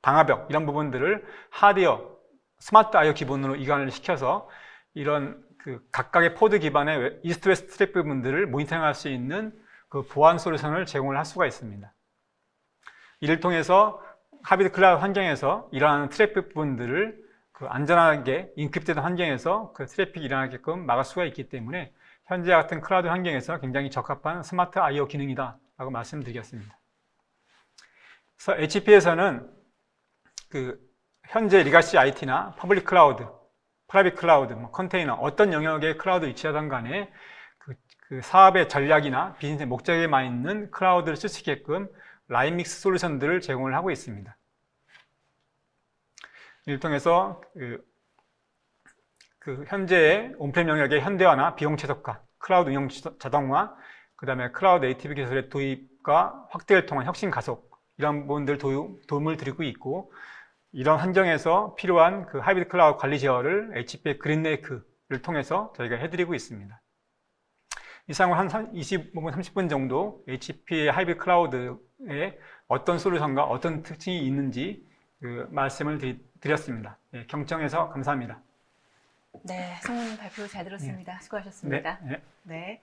방화벽 이런 부분들을 하드웨어, 스마트 IO 기본으로 이관을 시켜서 이런 그 각각의 포드 기반의 이스트 웨스트 트래픽 부분들을 모니터링할 수 있는 그 보안 솔루션을 제공을 할 수가 있습니다. 이를 통해서 하이브리드 클라우드 환경에서 일어나는 트래픽 부분들을 그 안전하게 인크립트된 환경에서 그 트래픽이 일어나게끔 막을 수가 있기 때문에 현재 같은 클라우드 환경에서 굉장히 적합한 스마트 IO 기능이다 라고 말씀드리겠습니다. 그래서 HP에서는 그 현재 리가시 IT나 퍼블릭 클라우드, 프라이빗 클라우드, 컨테이너 어떤 영역의 클라우드 위치하든 간에 그 사업의 전략이나 비즈니스의 목적에만 있는 클라우드를 쓸 수 있게끔 라인 믹스 솔루션들을 제공을 하고 있습니다. 이를 통해서 그 현재의 온프렘 영역의 현대화나 비용 최적화, 클라우드 운영 자동화, 그 다음에 클라우드 네이티브 기술의 도입과 확대를 통한 혁신 가속 이런 부분들 도움을 드리고 있고 이런 환경에서 필요한 그 하이브리드 클라우드 관리 제어를 HP의 그린레이크를 통해서 저희가 해드리고 있습니다. 이상으로 한 25분, 30분 정도 HP의 하이브리드 클라우드에 어떤 솔루션과 어떤 특징이 있는지 그 말씀을 드렸습니다. 네, 경청해서 감사합니다. 네, 성우님 발표 잘 들었습니다. 수고하셨습니다. 네. 네.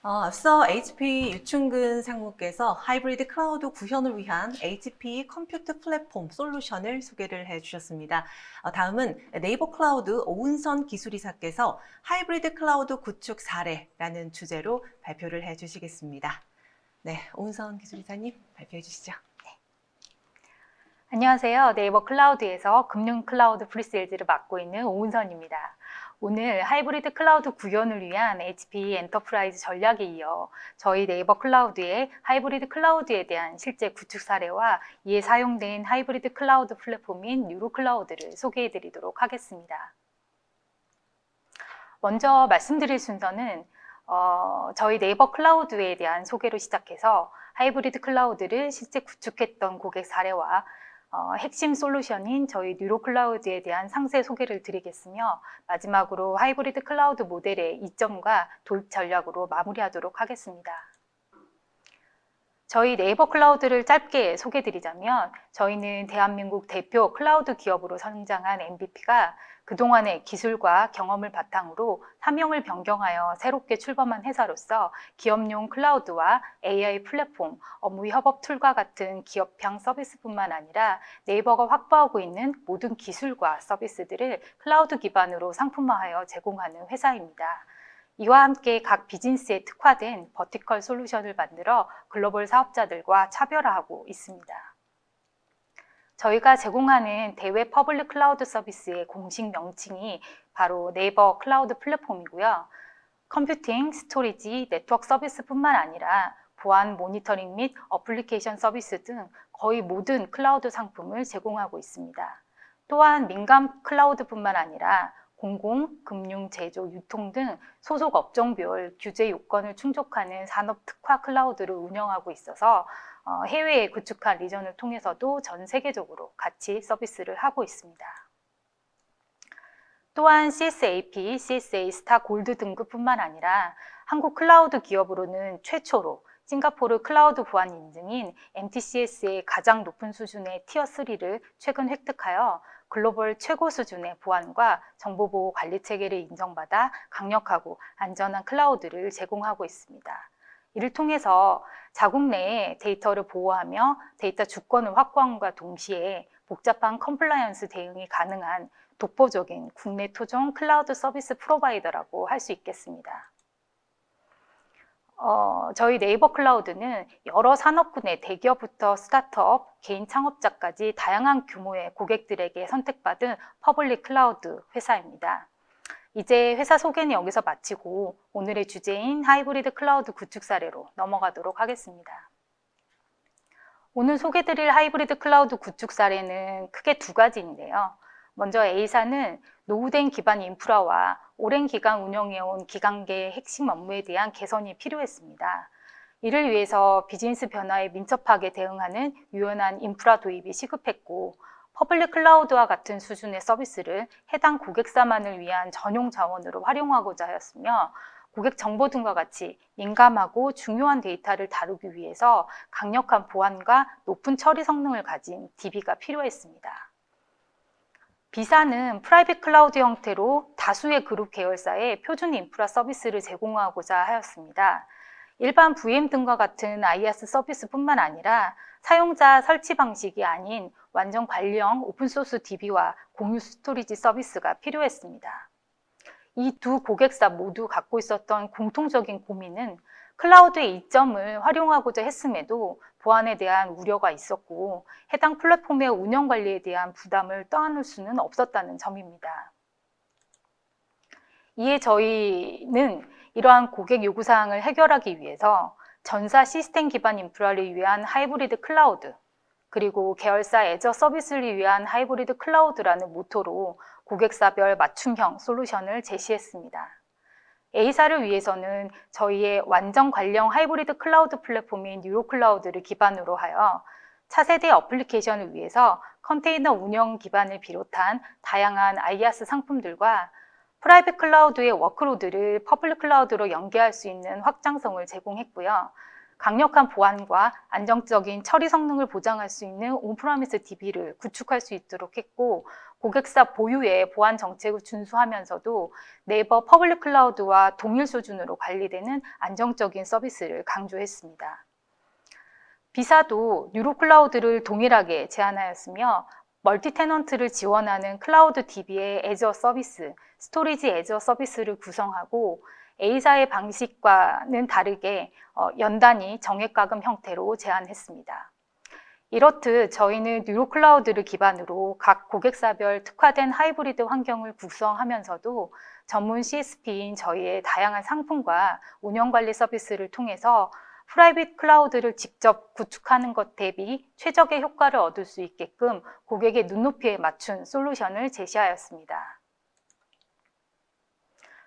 앞서 HP 유충근 상무께서 하이브리드 클라우드 구현을 위한 HP 컴퓨트 플랫폼 솔루션을 소개를 해주셨습니다. 다음은 네이버 클라우드 오은선 기술이사께서 하이브리드 클라우드 구축 사례라는 주제로 발표를 해주시겠습니다. 네, 오은선 기술이사님 발표해 주시죠. 안녕하세요. 네이버 클라우드에서 금융 클라우드 프리세일즈를 맡고 있는 오은선입니다. 오늘 하이브리드 클라우드 구현을 위한 HP 엔터프라이즈 전략에 이어 저희 네이버 클라우드의 하이브리드 클라우드에 대한 실제 구축 사례와 이에 사용된 하이브리드 클라우드 플랫폼인 뉴로 클라우드를 소개해 드리도록 하겠습니다. 먼저 말씀드릴 순서는 저희 네이버 클라우드에 대한 소개로 시작해서 하이브리드 클라우드를 실제 구축했던 고객 사례와 핵심 솔루션인 저희 뉴로 클라우드에 대한 상세 소개를 드리겠으며 마지막으로 하이브리드 클라우드 모델의 이점과 도입 전략으로 마무리하도록 하겠습니다. 저희 네이버 클라우드를 짧게 소개드리자면 저희는 대한민국 대표 클라우드 기업으로 성장한 MVP가 그동안의 기술과 경험을 바탕으로 사명을 변경하여 새롭게 출범한 회사로서 기업용 클라우드와 AI 플랫폼, 업무 협업 툴과 같은 기업형 서비스뿐만 아니라 네이버가 확보하고 있는 모든 기술과 서비스들을 클라우드 기반으로 상품화하여 제공하는 회사입니다. 이와 함께 각 비즈니스에 특화된 버티컬 솔루션을 만들어 글로벌 사업자들과 차별화하고 있습니다. 저희가 제공하는 대외 퍼블릭 클라우드 서비스의 공식 명칭이 바로 네이버 클라우드 플랫폼이고요. 컴퓨팅, 스토리지, 네트워크 서비스뿐만 아니라 보안 모니터링 및 어플리케이션 서비스 등 거의 모든 클라우드 상품을 제공하고 있습니다. 또한 민간 클라우드뿐만 아니라 공공, 금융, 제조, 유통 등 소속 업종별 규제 요건을 충족하는 산업 특화 클라우드를 운영하고 있어서 해외에 구축한 리전을 통해서도 전 세계적으로 같이 서비스를 하고 있습니다. 또한 CSAP, CSA 스타 골드 등급뿐만 아니라 한국 클라우드 기업으로는 최초로 싱가포르 클라우드 보안 인증인 MTCS의 가장 높은 수준의 티어 3를 최근 획득하여 글로벌 최고 수준의 보안과 정보보호 관리 체계를 인정받아 강력하고 안전한 클라우드를 제공하고 있습니다. 이를 통해서 자국 내에 데이터를 보호하며 데이터 주권을 확보함과 동시에 복잡한 컴플라이언스 대응이 가능한 독보적인 국내 토종 클라우드 서비스 프로바이더라고 할 수 있겠습니다. 저희 네이버 클라우드는 여러 산업군의 대기업부터 스타트업, 개인 창업자까지 다양한 규모의 고객들에게 선택받은 퍼블릭 클라우드 회사입니다. 이제 회사 소개는 여기서 마치고 오늘의 주제인 하이브리드 클라우드 구축 사례로 넘어가도록 하겠습니다. 오늘 소개드릴 하이브리드 클라우드 구축 사례는 크게 두 가지인데요. 먼저 A사는 노후된 기반 인프라와 오랜 기간 운영해온 기관계의 핵심 업무에 대한 개선이 필요했습니다. 이를 위해서 비즈니스 변화에 민첩하게 대응하는 유연한 인프라 도입이 시급했고, 퍼블릭 클라우드와 같은 수준의 서비스를 해당 고객사만을 위한 전용 자원으로 활용하고자 하였으며, 고객 정보 등과 같이 민감하고 중요한 데이터를 다루기 위해서 강력한 보안과 높은 처리 성능을 가진 DB가 필요했습니다. B사는 프라이빗 클라우드 형태로 다수의 그룹 계열사에 표준 인프라 서비스를 제공하고자 하였습니다. 일반 VM 등과 같은 IaaS 서비스뿐만 아니라 사용자 설치 방식이 아닌 완전 관리형 오픈소스 DB와 공유 스토리지 서비스가 필요했습니다. 이 두 고객사 모두 갖고 있었던 공통적인 고민은 클라우드의 이점을 활용하고자 했음에도 보안에 대한 우려가 있었고, 해당 플랫폼의 운영 관리에 대한 부담을 떠안을 수는 없었다는 점입니다. 이에 저희는 이러한 고객 요구사항을 해결하기 위해서 전사 시스템 기반 인프라를 위한 하이브리드 클라우드, 그리고 계열사 애저 서비스를 위한 하이브리드 클라우드라는 모토로 고객사별 맞춤형 솔루션을 제시했습니다. A사를 위해서는 저희의 완전 관련 하이브리드 클라우드 플랫폼인 뉴로클라우드를 기반으로 하여 차세대 어플리케이션을 위해서 컨테이너 운영 기반을 비롯한 다양한 IaaS 상품들과 프라이빗 클라우드의 워크로드를 퍼블릭 클라우드로 연계할 수 있는 확장성을 제공했고요. 강력한 보안과 안정적인 처리 성능을 보장할 수 있는 온프라미스 DB를 구축할 수 있도록 했고, 고객사 보유의 보안 정책을 준수하면서도 네이버 퍼블릭 클라우드와 동일 수준으로 관리되는 안정적인 서비스를 강조했습니다. B사도 뉴로클라우드를 동일하게 제안하였으며, 멀티 테넌트를 지원하는 클라우드 DB의 애저 서비스, 스토리지 애저 서비스를 구성하고, A사의 방식과는 다르게 연단위 정액가금 형태로 제안했습니다. 이렇듯 저희는 뉴로클라우드를 기반으로 각 고객사별 특화된 하이브리드 환경을 구성하면서도 전문 CSP인 저희의 다양한 상품과 운영관리 서비스를 통해서 프라이빗 클라우드를 직접 구축하는 것 대비 최적의 효과를 얻을 수 있게끔 고객의 눈높이에 맞춘 솔루션을 제시하였습니다.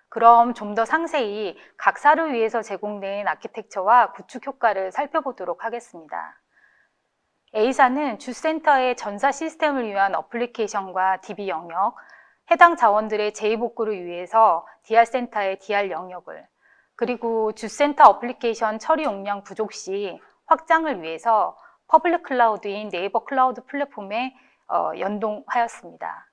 그럼 좀 더 상세히 각 사를 위해서 제공된 아키텍처와 구축 효과를 살펴보도록 하겠습니다. A사는 주센터의 전사 시스템을 위한 어플리케이션과 DB 영역, 해당 자원들의 재복구를 위해서 DR센터의 DR 영역을, 그리고 주센터 어플리케이션 처리 용량 부족 시 확장을 위해서 퍼블릭 클라우드인 네이버 클라우드 플랫폼에 연동하였습니다.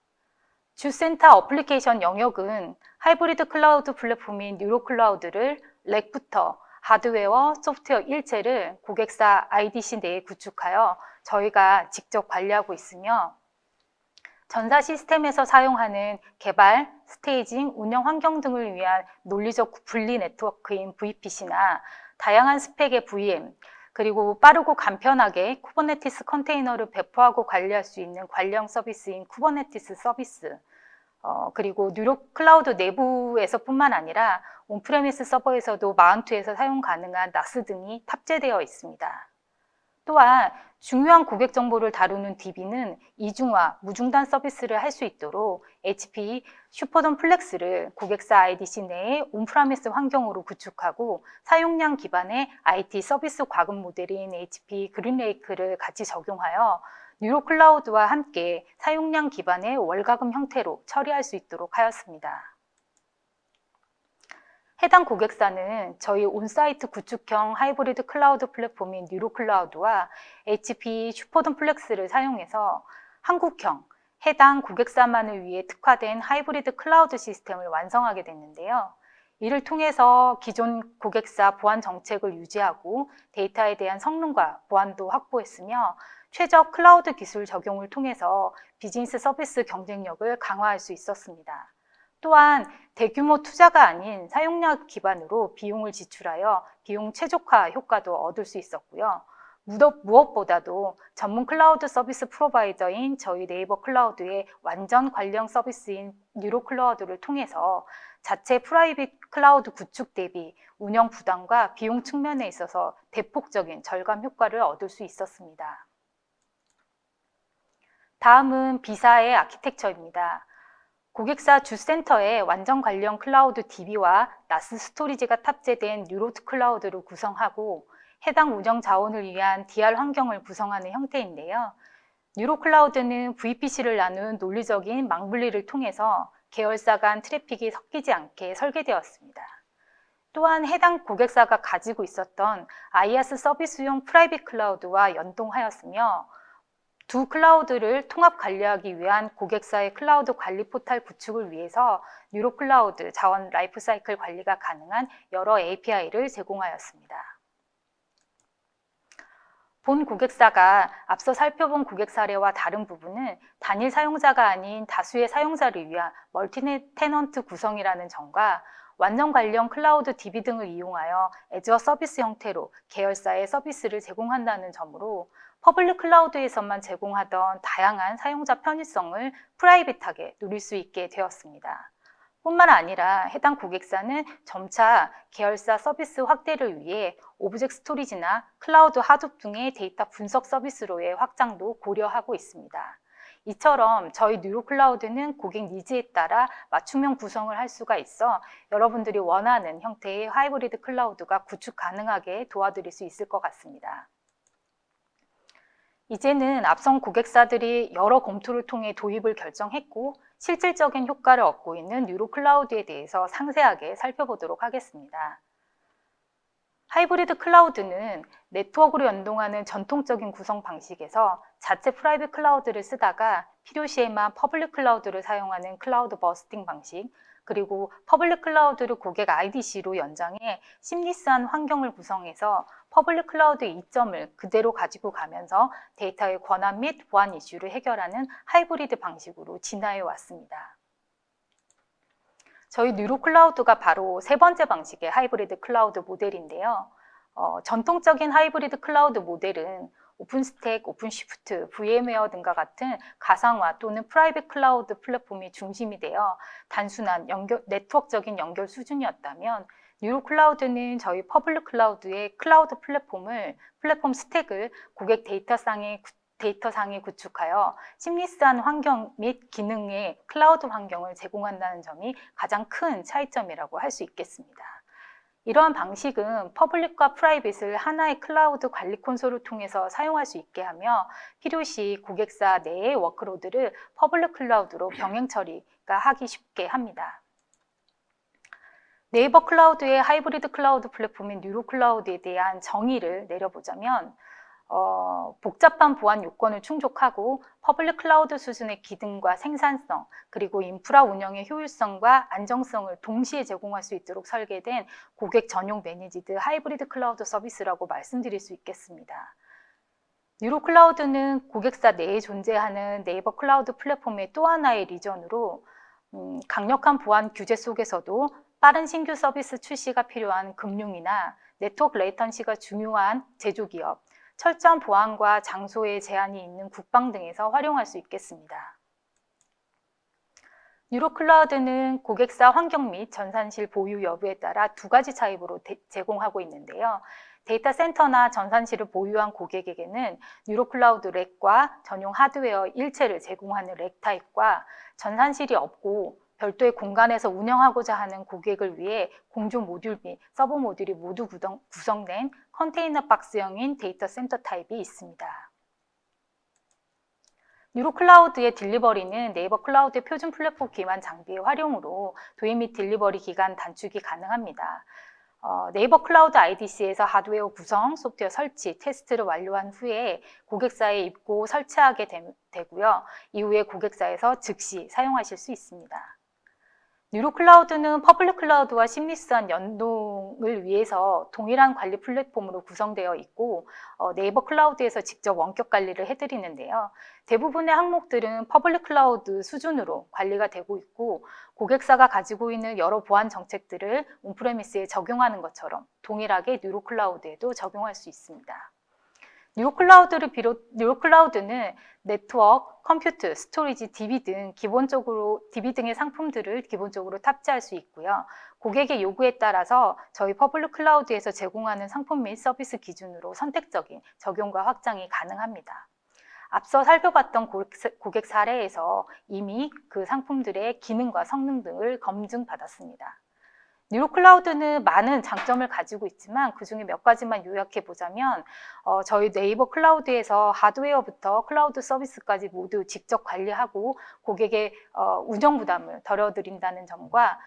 주센터 어플리케이션 영역은 하이브리드 클라우드 플랫폼인 뉴로클라우드를 렉부터 하드웨어, 소프트웨어 일체를 고객사 IDC 내에 구축하여 저희가 직접 관리하고 있으며, 전사 시스템에서 사용하는 개발, 스테이징, 운영 환경 등을 위한 논리적 분리 네트워크인 VPC나 다양한 스펙의 VM, 그리고 빠르고 간편하게 쿠버네티스 컨테이너를 배포하고 관리할 수 있는 관련 서비스인 쿠버네티스 서비스, 그리고 뉴로클라우드 내부에서 뿐만 아니라 온프레미스 서버에서도 마운트에서 사용 가능한 NAS 등이 탑재되어 있습니다. 또한 중요한 고객 정보를 다루는 DB는 이중화, 무중단 서비스를 할 수 있도록 HP 슈퍼돔 플렉스를 고객사 IDC 내에 온프라미스 환경으로 구축하고, 사용량 기반의 IT 서비스 과금 모델인 HP 그린레이크를 같이 적용하여 뉴로클라우드와 함께 사용량 기반의 월가금 형태로 처리할 수 있도록 하였습니다. 해당 고객사는 저희 온사이트 구축형 하이브리드 클라우드 플랫폼인 뉴로클라우드와 HP 슈퍼돔 플렉스를 사용해서 한국형 해당 고객사만을 위해 특화된 하이브리드 클라우드 시스템을 완성하게 됐는데요. 이를 통해서 기존 고객사 보안 정책을 유지하고 데이터에 대한 성능과 보안도 확보했으며, 최적 클라우드 기술 적용을 통해서 비즈니스 서비스 경쟁력을 강화할 수 있었습니다. 또한 대규모 투자가 아닌 사용량 기반으로 비용을 지출하여 비용 최적화 효과도 얻을 수 있었고요. 무엇보다도 전문 클라우드 서비스 프로바이더인 저희 네이버 클라우드의 완전 관련 서비스인 뉴로클라우드를 통해서 자체 프라이빗 클라우드 구축 대비 운영 부담과 비용 측면에 있어서 대폭적인 절감 효과를 얻을 수 있었습니다. 다음은 B사의 아키텍처입니다. 고객사 주센터에 완전 관련 클라우드 DB와 NAS 스토리지가 탑재된 뉴로 클라우드를 구성하고, 해당 운영 자원을 위한 DR 환경을 구성하는 형태인데요. 뉴로클라우드는 VPC를 나눈 논리적인 망분리를 통해서 계열사 간 트래픽이 섞이지 않게 설계되었습니다. 또한 해당 고객사가 가지고 있었던 IaaS 서비스용 프라이빗 클라우드와 연동하였으며 두 클라우드를 통합 관리하기 위한 고객사의 클라우드 관리 포탈 구축을 위해서 뉴로클라우드 자원 라이프사이클 관리가 가능한 여러 API를 제공하였습니다. 본 고객사가 앞서 살펴본 고객 사례와 다른 부분은 단일 사용자가 아닌 다수의 사용자를 위한 멀티 테넌트 구성이라는 점과 완전 관련 클라우드 DB 등을 이용하여 애저어 서비스 형태로 계열사의 서비스를 제공한다는 점으로 퍼블릭 클라우드에서만 제공하던 다양한 사용자 편의성을 프라이빗하게 누릴 수 있게 되었습니다. 뿐만 아니라 해당 고객사는 점차 계열사 서비스 확대를 위해 오브젝트 스토리지나 클라우드 하둡 등의 데이터 분석 서비스로의 확장도 고려하고 있습니다. 이처럼 저희 뉴로클라우드는 고객 니즈에 따라 맞춤형 구성을 할 수가 있어 여러분들이 원하는 형태의 하이브리드 클라우드가 구축 가능하게 도와드릴 수 있을 것 같습니다. 이제는 앞선 고객사들이 여러 검토를 통해 도입을 결정했고 실질적인 효과를 얻고 있는 뉴로클라우드에 대해서 상세하게 살펴보도록 하겠습니다. 하이브리드 클라우드는 네트워크로 연동하는 전통적인 구성 방식에서 자체 프라이빗 클라우드를 쓰다가 필요시에만 퍼블릭 클라우드를 사용하는 클라우드 버스팅 방식, 그리고 퍼블릭 클라우드를 고객 IDC로 연장해 심리스한 환경을 구성해서 퍼블릭 클라우드의 이점을 그대로 가지고 가면서 데이터의 권한 및 보안 이슈를 해결하는 하이브리드 방식으로 진화해 왔습니다. 저희 뉴로클라우드가 바로 세 번째 방식의 하이브리드 클라우드 모델인데요. 전통적인 하이브리드 클라우드 모델은 오픈스택, 오픈시프트, VM웨어 등과 같은 가상화 또는 프라이빗 클라우드 플랫폼이 중심이 되어 단순한 네트워크적인 연결 수준이었다면 뉴로클라우드는 저희 퍼블릭 클라우드의 클라우드 플랫폼 스택을 고객 데이터상에 구축하여 심리스한 환경 및 기능의 클라우드 환경을 제공한다는 점이 가장 큰 차이점이라고 할 수 있겠습니다. 이러한 방식은 퍼블릭과 프라이빗을 하나의 클라우드 관리 콘솔을 통해서 사용할 수 있게 하며 필요시 고객사 내의 워크로드를 퍼블릭 클라우드로 병행 처리가 하기 쉽게 합니다. 네이버 클라우드의 하이브리드 클라우드 플랫폼인 뉴로클라우드에 대한 정의를 내려보자면 복잡한 보안 요건을 충족하고 퍼블릭 클라우드 수준의 기능과 생산성, 그리고 인프라 운영의 효율성과 안정성을 동시에 제공할 수 있도록 설계된 고객 전용 매니지드 하이브리드 클라우드 서비스라고 말씀드릴 수 있겠습니다. 뉴로클라우드는 고객사 내에 존재하는 네이버 클라우드 플랫폼의 또 하나의 리전으로 강력한 보안 규제 속에서도 빠른 신규 서비스 출시가 필요한 금융이나 네트워크 레이턴시가 중요한 제조기업, 철저한 보안과 장소의 제한이 있는 국방 등에서 활용할 수 있겠습니다. 뉴로클라우드는 고객사 환경 및 전산실 보유 여부에 따라 두 가지 타입으로 제공하고 있는데요. 데이터 센터나 전산실을 보유한 고객에게는 뉴로클라우드 렉과 전용 하드웨어 일체를 제공하는 렉 타입과 전산실이 없고 별도의 공간에서 운영하고자 하는 고객을 위해 공조 모듈 및 서버 모듈이 모두 구성된 컨테이너 박스형인 데이터 센터 타입이 있습니다. 뉴로클라우드의 딜리버리는 네이버 클라우드의 표준 플랫폼 기반 장비의 활용으로 도입 및 딜리버리 기간 단축이 가능합니다. 네이버 클라우드 IDC에서 하드웨어 구성, 소프트웨어 설치, 테스트를 완료한 후에 고객사에 입고 설치하게 되고요. 이후에 고객사에서 즉시 사용하실 수 있습니다. 뉴로클라우드는 퍼블릭 클라우드와 심리스한 연동을 위해서 동일한 관리 플랫폼으로 구성되어 있고 네이버 클라우드에서 직접 원격 관리를 해드리는데요. 대부분의 항목들은 퍼블릭 클라우드 수준으로 관리가 되고 있고 고객사가 가지고 있는 여러 보안 정책들을 온프레미스에 적용하는 것처럼 동일하게 뉴로클라우드에도 적용할 수 있습니다. 뉴로클라우드는 네트워크, 컴퓨터, 스토리지, DB 등의 상품들을 기본적으로 탑재할 수 있고요. 고객의 요구에 따라서 저희 퍼블릭 클라우드에서 제공하는 상품 및 서비스 기준으로 선택적인 적용과 확장이 가능합니다. 앞서 살펴봤던 고객 사례에서 이미 그 상품들의 기능과 성능 등을 검증받았습니다. 뉴로클라우드는 많은 장점을 가지고 있지만 그중에 몇 가지만 요약해 보자면 저희 네이버 클라우드에서 하드웨어부터 클라우드 서비스까지 모두 직접 관리하고 고객의 운영 부담을 덜어드린다는 점과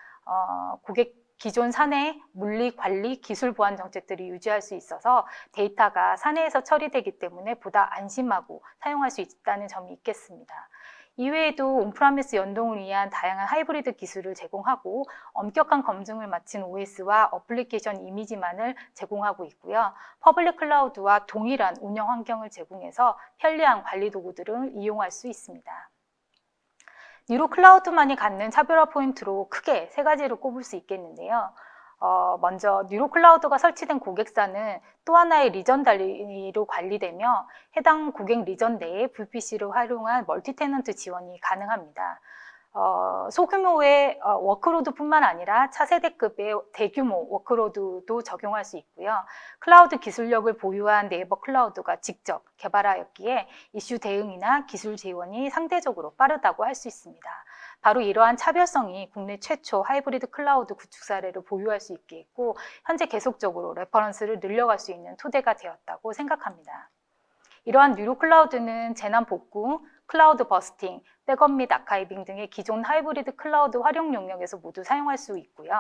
고객 기존 사내 물리 관리 기술 보안 정책들이 유지할 수 있어서 데이터가 사내에서 처리되기 때문에 보다 안심하고 사용할 수 있다는 점이 있겠습니다. 이외에도 온프라미스 연동을 위한 다양한 하이브리드 기술을 제공하고 엄격한 검증을 마친 OS와 어플리케이션 이미지만을 제공하고 있고요. 퍼블릭 클라우드와 동일한 운영 환경을 제공해서 편리한 관리 도구들을 이용할 수 있습니다. 뉴로 클라우드만이 갖는 차별화 포인트로 크게 세 가지를 꼽을 수 있겠는데요. 먼저 뉴로 클라우드가 설치된 고객사는 또 하나의 리전 단위로 관리되며 해당 고객 리전 내에 VPC를 활용한 멀티 테넌트 지원이 가능합니다. 소규모의 워크로드뿐만 아니라 차세대급의 대규모 워크로드도 적용할 수 있고요. 클라우드 기술력을 보유한 네이버 클라우드가 직접 개발하였기에 이슈 대응이나 기술 지원이 상대적으로 빠르다고 할 수 있습니다. 바로 이러한 차별성이 국내 최초 하이브리드 클라우드 구축 사례를 보유할 수 있게 했고 현재 계속적으로 레퍼런스를 늘려갈 수 있는 토대가 되었다고 생각합니다. 이러한 뉴로 클라우드는 재난 복구, 클라우드 버스팅, 백업 및 아카이빙 등의 기존 하이브리드 클라우드 활용 영역에서 모두 사용할 수 있고요.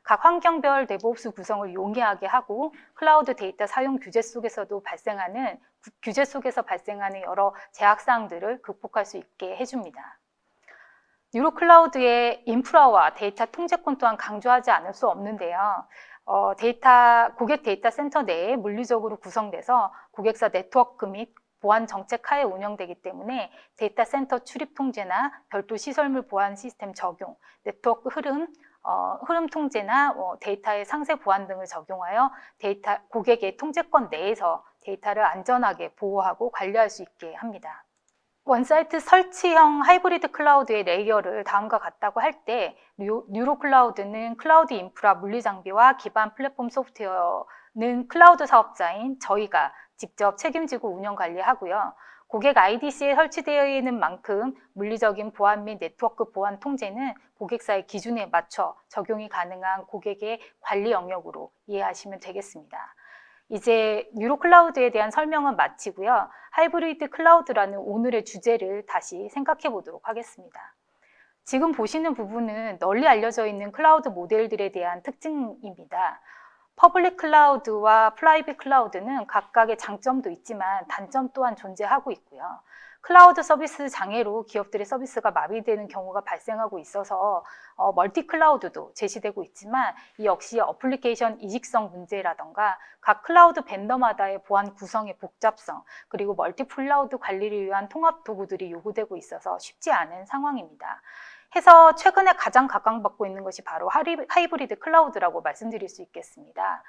각 환경별 데브옵스 구성을 용이하게 하고 클라우드 데이터 사용 규제 속에서 발생하는 여러 제약사항들을 극복할 수 있게 해줍니다. 뉴로 클라우드의 인프라와 데이터 통제권 또한 강조하지 않을 수 없는데요. 고객 데이터 센터 내에 물리적으로 구성돼서 고객사 네트워크 및 보안 정책 하에 운영되기 때문에 데이터 센터 출입 통제나 별도 시설물 보안 시스템 적용, 네트워크 흐름 통제나 데이터의 상세 보안 등을 적용하여 고객의 통제권 내에서 데이터를 안전하게 보호하고 관리할 수 있게 합니다. 원사이트 설치형 하이브리드 클라우드의 레이어를 다음과 같다고 할 때 뉴로 클라우드는 클라우드 인프라 물리 장비와 기반 플랫폼 소프트웨어는 클라우드 사업자인 저희가 직접 책임지고 운영 관리하고요. 고객 IDC에 설치되어 있는 만큼 물리적인 보안 및 네트워크 보안 통제는 고객사의 기준에 맞춰 적용이 가능한 고객의 관리 영역으로 이해하시면 되겠습니다. 이제 뉴로 클라우드에 대한 설명은 마치고요. 하이브리드 클라우드라는 오늘의 주제를 다시 생각해 보도록 하겠습니다. 지금 보시는 부분은 널리 알려져 있는 클라우드 모델들에 대한 특징입니다. 퍼블릭 클라우드와 프라이빗 클라우드는 각각의 장점도 있지만 단점 또한 존재하고 있고요. 클라우드 서비스 장애로 기업들의 서비스가 마비되는 경우가 발생하고 있어서 멀티 클라우드도 제시되고 있지만 이 역시 어플리케이션 이직성 문제라던가 각 클라우드 벤더마다의 보안 구성의 복잡성 그리고 멀티 클라우드 관리를 위한 통합 도구들이 요구되고 있어서 쉽지 않은 상황입니다. 해서 최근에 가장 각광받고 있는 것이 바로 하이브리드 클라우드라고 말씀드릴 수 있겠습니다.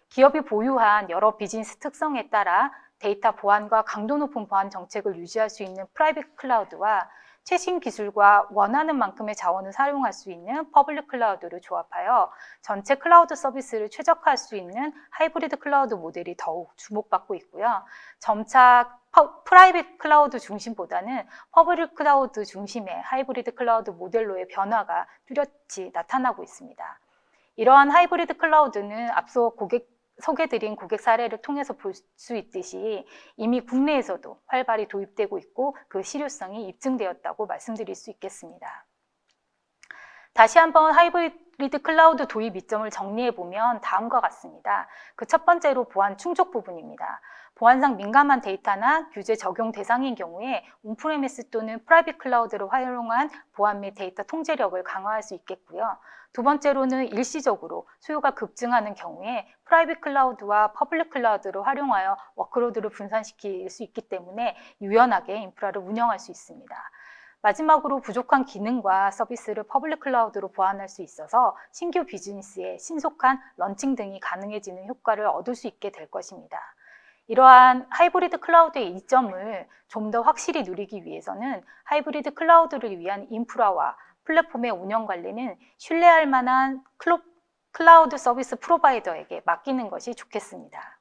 기업이 보유한 여러 비즈니스 특성에 따라 데이터 보안과 강도 높은 보안 정책을 유지할 수 있는 프라이빗 클라우드와 최신 기술과 원하는 만큼의 자원을 사용할 수 있는 퍼블릭 클라우드를 조합하여 전체 클라우드 서비스를 최적화할 수 있는 하이브리드 클라우드 모델이 더욱 주목받고 있고요. 점차 프라이빗 클라우드 중심보다는 퍼블릭 클라우드 중심의 하이브리드 클라우드 모델로의 변화가 뚜렷이 나타나고 있습니다. 이러한 하이브리드 클라우드는 앞서 소개드린 고객 사례를 통해서 볼 수 있듯이 이미 국내에서도 활발히 도입되고 있고 그 실효성이 입증되었다고 말씀드릴 수 있겠습니다. 다시 한번 하이브리드 클라우드 도입 이점을 정리해보면 다음과 같습니다. 그 첫 번째로 보안 충족 부분입니다. 보안상 민감한 데이터나 규제 적용 대상인 경우에 온프레미스 또는 프라이빗 클라우드를 활용한 보안 및 데이터 통제력을 강화할 수 있겠고요. 두 번째로는 일시적으로 수요가 급증하는 경우에 프라이빗 클라우드와 퍼블릭 클라우드를 활용하여 워크로드를 분산시킬 수 있기 때문에 유연하게 인프라를 운영할 수 있습니다. 마지막으로 부족한 기능과 서비스를 퍼블릭 클라우드로 보완할 수 있어서 신규 비즈니스의 신속한 런칭 등이 가능해지는 효과를 얻을 수 있게 될 것입니다. 이러한 하이브리드 클라우드의 이점을 좀 더 확실히 누리기 위해서는 하이브리드 클라우드를 위한 인프라와 플랫폼의 운영 관리는 신뢰할 만한 클라우드 서비스 프로바이더에게 맡기는 것이 좋겠습니다.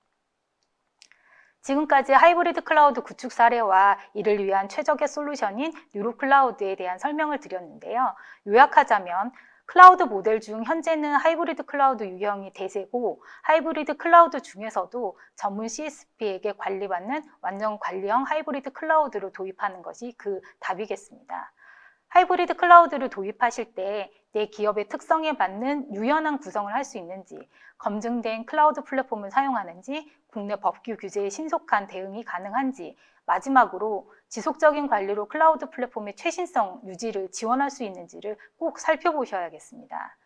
지금까지 하이브리드 클라우드 구축 사례와 이를 위한 최적의 솔루션인 뉴로 클라우드에 대한 설명을 드렸는데요. 요약하자면 클라우드 모델 중 현재는 하이브리드 클라우드 유형이 대세고 하이브리드 클라우드 중에서도 전문 CSP에게 관리받는 완전 관리형 하이브리드 클라우드를 도입하는 것이 그 답이겠습니다. 하이브리드 클라우드를 도입하실 때 내 기업의 특성에 맞는 유연한 구성을 할 수 있는지, 검증된 클라우드 플랫폼을 사용하는지, 국내 법규 규제에 신속한 대응이 가능한지, 마지막으로 지속적인 관리로 클라우드 플랫폼의 최신성 유지를 지원할 수 있는지를 꼭 살펴보셔야겠습니다.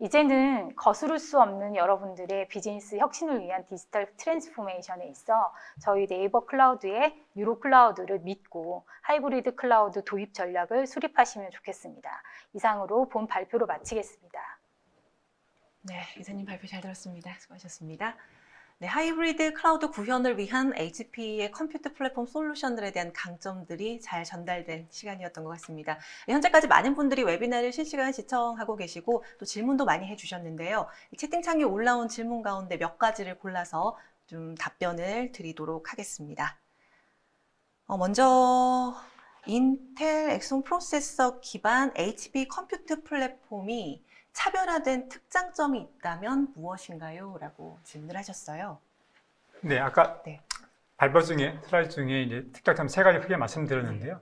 이제는 거스를 수 없는 여러분들의 비즈니스 혁신을 위한 디지털 트랜스포메이션에 있어 저희 네이버 클라우드의 유로 클라우드를 믿고 하이브리드 클라우드 도입 전략을 수립하시면 좋겠습니다. 이상으로 본 발표를 마치겠습니다. 네, 이사님 발표 잘 들었습니다. 수고하셨습니다. 네, 하이브리드 클라우드 구현을 위한 HP의 컴퓨터 플랫폼 솔루션들에 대한 강점들이 잘 전달된 시간이었던 것 같습니다. 현재까지 많은 분들이 웨비나를 실시간 시청하고 계시고 또 질문도 많이 해주셨는데요. 이 채팅창에 올라온 질문 가운데 몇 가지를 골라서 좀 답변을 드리도록 하겠습니다. 먼저 인텔 엑손 프로세서 기반 HP 컴퓨터 플랫폼이 차별화된 특장점이 있다면 무엇인가요? 라고 질문을 하셨어요. 네, 아까 네. 발표 중에, 슬라이드 중에 이제 특장점 세 가지 크게 말씀드렸는데요.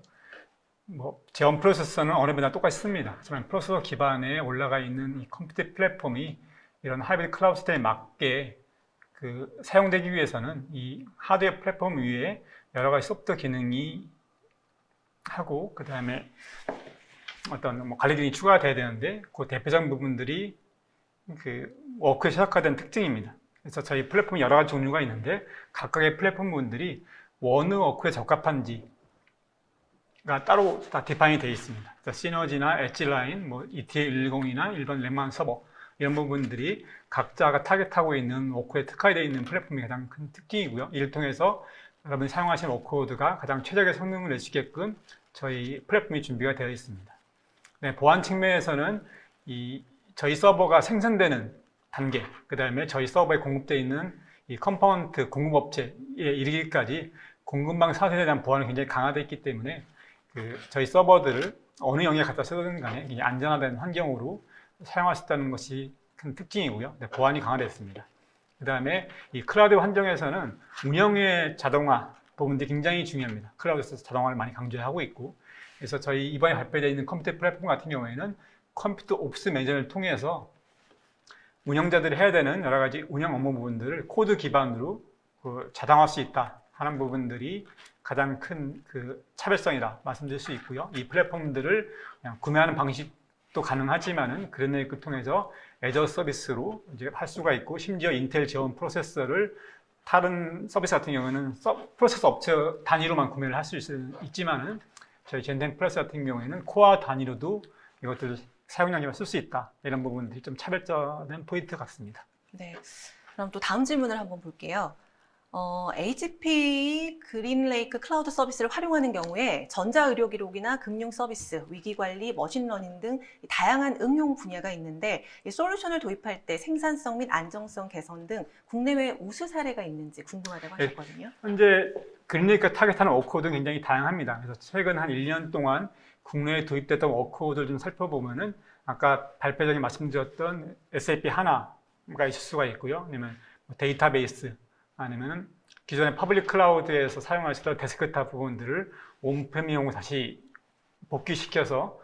제원 프로세서는 어느 분이나 똑같이 씁니다. 하지만 프로세서 기반에 올라가 있는 이 컴퓨터 플랫폼이 이런 하이브리드 클라우드 시스템에 맞게 사용되기 위해서는 이 하드웨어 플랫폼 위에 여러 가지 소프트웨어 기능이 하고, 그 다음에 어떤 관리 기능이 추가돼야 되는데, 그 대표적인 부분들이 워크에 최적화된 특징입니다. 그래서 저희 플랫폼이 여러 가지 종류가 있는데, 각각의 플랫폼 분들이 어느 워크에 적합한지가 따로 다 디파인이 되어 있습니다. 시너지나 엣지라인, ETL10이나 일반 랩만 서버, 이런 부분들이 각자가 타겟하고 있는 워크에 특화되어 있는 플랫폼이 가장 큰 특징이고요. 이를 통해서 여러분이 사용하시는 워크코드가 가장 최적의 성능을 낼 수 있게끔 저희 플랫폼이 준비가 되어 있습니다. 네, 보안 측면에서는 저희 서버가 생성되는 단계, 그 다음에 저희 서버에 공급되어 있는 이 컴포넌트 공급업체에 이르기까지 공급망 사슬에 대한 보안이 굉장히 강화되어 있기 때문에 저희 서버들을 어느 영역에 갖다 쓰든 간에 안전화된 환경으로 사용할 수 있다는 것이 큰 특징이고요. 네, 보안이 강화되었습니다. 그 다음에 이 클라우드 환경에서는 운영의 자동화 부분들이 굉장히 중요합니다. 클라우드에서 자동화를 많이 강조하고 있고, 그래서 저희 이번에 발표되어 있는 컴퓨터 플랫폼 같은 경우에는 컴퓨터 옵스 매니저를 통해서 운영자들이 해야 되는 여러 가지 운영 업무 부분들을 코드 기반으로 자동화할 수 있다 하는 부분들이 가장 큰 차별성이라 말씀드릴 수 있고요. 이 플랫폼들을 그냥 구매하는 방식도 가능하지만은 그랜레이크를 통해서 애저 서비스로 이제 할 수가 있고, 심지어 인텔 제원 프로세서를 다른 서비스 같은 경우는 프로세서 업체 단위로만 구매를 할 수 있지만은 저희 젠텐 플러스 같은 경우에는 코어 단위로도 이것들을 사용량만 쓸 수 있다. 이런 부분들이 좀 차별화된 포인트 같습니다. 네. 그럼 또 다음 질문을 한번 볼게요. HP 그린레이크 클라우드 서비스를 활용하는 경우에 전자의료기록이나 금융서비스, 위기관리, 머신러닝 등 다양한 응용 분야가 있는데 이 솔루션을 도입할 때 생산성 및 안정성 개선 등 국내외 우수 사례가 있는지 궁금하다고 하셨거든요. 현재 그린레이크가 타겟하는 워크코드는 굉장히 다양합니다. 그래서 최근 한 1년 동안 국내에 도입됐던 워크코드를 좀 살펴보면은 아까 발표 전에 말씀드렸던 SAP 하나가 있을 수가 있고요. 아니면 데이터베이스, 아니면 기존의 퍼블릭 클라우드에서 사용하시던 데스크탑 부분들을 온프레미용으로 다시 복귀시켜서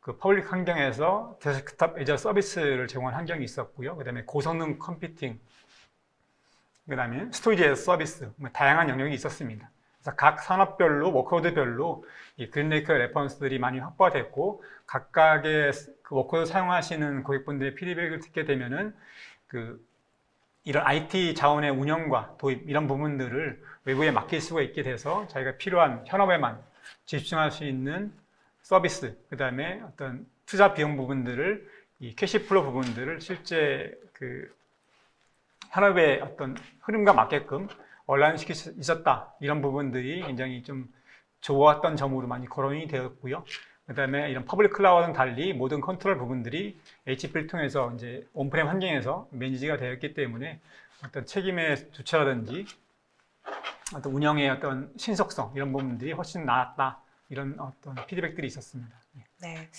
퍼블릭 환경에서 데스크탑 애저 서비스를 제공한 환경이 있었고요. 그 다음에 고성능 컴퓨팅, 그 다음에 스토리지 애저 서비스, 다양한 영역이 있었습니다. 그래서 각 산업별로, 워크코드별로 이 그린레이크 레퍼런스들이 많이 확보가 됐고, 각각의 워크코드 사용하시는 고객분들의 피드백을 듣게 되면은 이런 IT 자원의 운영과 도입, 이런 부분들을 외부에 맡길 수가 있게 돼서 자기가 필요한 현업에만 집중할 수 있는 서비스, 그 다음에 어떤 투자 비용 부분들을, 이 캐시플로 부분들을 실제 현업의 어떤 흐름과 맞게끔 온라인시킬 수 있었다. 이런 부분들이 굉장히 좀 좋았던 점으로 많이 거론이 되었고요. 그 다음에 이런 퍼블릭 클라우드는 달리 모든 컨트롤 부분들이 HP를 통해서 이제 온프렘 환경에서 매니지가 되었기 때문에 어떤 책임의 주체라든지 어떤 운영의 어떤 신속성, 이런 부분들이 훨씬 나았다. 이런 어떤 피드백들이 있었습니다. 네.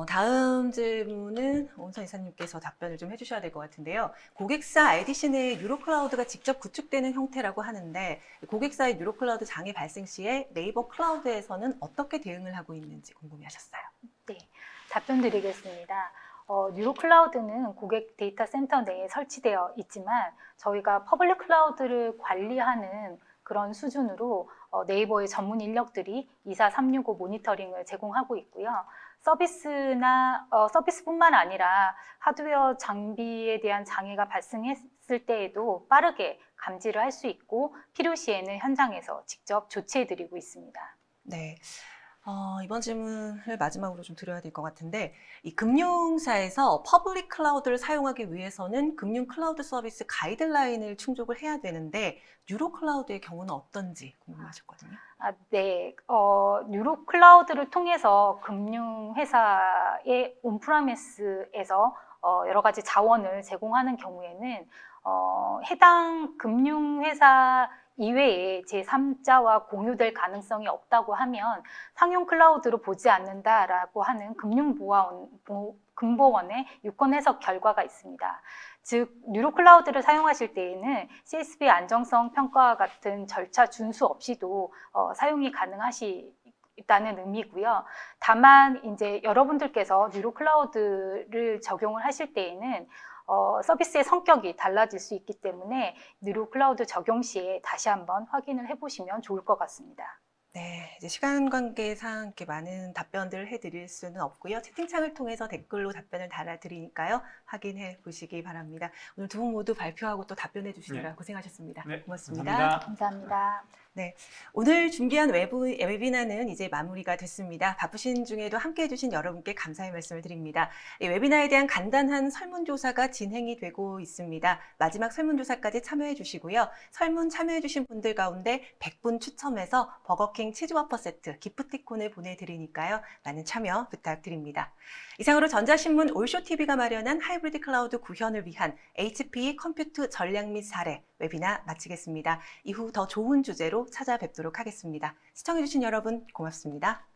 다음 질문은 온선 이사님께서 답변을 좀 해주셔야 될 것 같은데요. 고객사 IDC 내에 유로클라우드가 직접 구축되는 형태라고 하는데 고객사의 유로클라우드 장애 발생 시에 네이버 클라우드에서는 어떻게 대응을 하고 있는지 궁금해하셨어요. 네, 답변 드리겠습니다. 뉴로클라우드는 고객 데이터 센터 내에 설치되어 있지만 저희가 퍼블릭 클라우드를 관리하는 그런 수준으로 네이버의 전문 인력들이 24365 모니터링을 제공하고 있고요. 서비스뿐만 아니라 하드웨어 장비에 대한 장애가 발생했을 때에도 빠르게 감지를 할 수 있고 필요시에는 현장에서 직접 조치해드리고 있습니다. 네. 이번 질문을 마지막으로 좀 드려야 될 것 같은데, 이 금융사에서 퍼블릭 클라우드를 사용하기 위해서는 금융 클라우드 서비스 가이드라인을 충족을 해야 되는데, 뉴로 클라우드의 경우는 어떤지 궁금하셨거든요. 네. 뉴로 클라우드를 통해서 금융회사의 온프라미스에서 여러 가지 자원을 제공하는 경우에는 해당 금융회사 이외에 제3자와 공유될 가능성이 없다고 하면 상용 클라우드로 보지 않는다라고 하는 금보원의 유권 해석 결과가 있습니다. 즉, 뉴로 클라우드를 사용하실 때에는 CSV 안정성 평가와 같은 절차 준수 없이도 사용이 가능하시다는 의미고요. 다만 이제 여러분들께서 뉴로 클라우드를 적용을 하실 때에는 서비스의 성격이 달라질 수 있기 때문에 뉴로 클라우드 적용 시에 다시 한번 확인을 해보시면 좋을 것 같습니다. 네, 이제 시간 관계상 이렇게 많은 답변들을 해드릴 수는 없고요. 채팅창을 통해서 댓글로 답변을 달아드리니까요. 확인해 보시기 바랍니다. 오늘 두 분 모두 발표하고 또 답변해 주시느라 네. 고생하셨습니다. 네, 고맙습니다. 감사합니다. 감사합니다. 네, 오늘 준비한 웨비나는 이제 마무리가 됐습니다. 바쁘신 중에도 함께해 주신 여러분께 감사의 말씀을 드립니다. 이 웨비나에 대한 간단한 설문조사가 진행이 되고 있습니다. 마지막 설문조사까지 참여해 주시고요. 설문 참여해 주신 분들 가운데 100분 추첨해서 버거킹 치즈와퍼 세트 기프티콘을 보내드리니까요. 많은 참여 부탁드립니다. 이상으로 전자신문 올쇼TV가 마련한 하이브리드 클라우드 구현을 위한 HP 컴퓨트 전략 및 사례 웨비나 마치겠습니다. 이후 더 좋은 주제로 찾아뵙도록 하겠습니다. 시청해주신 여러분 고맙습니다.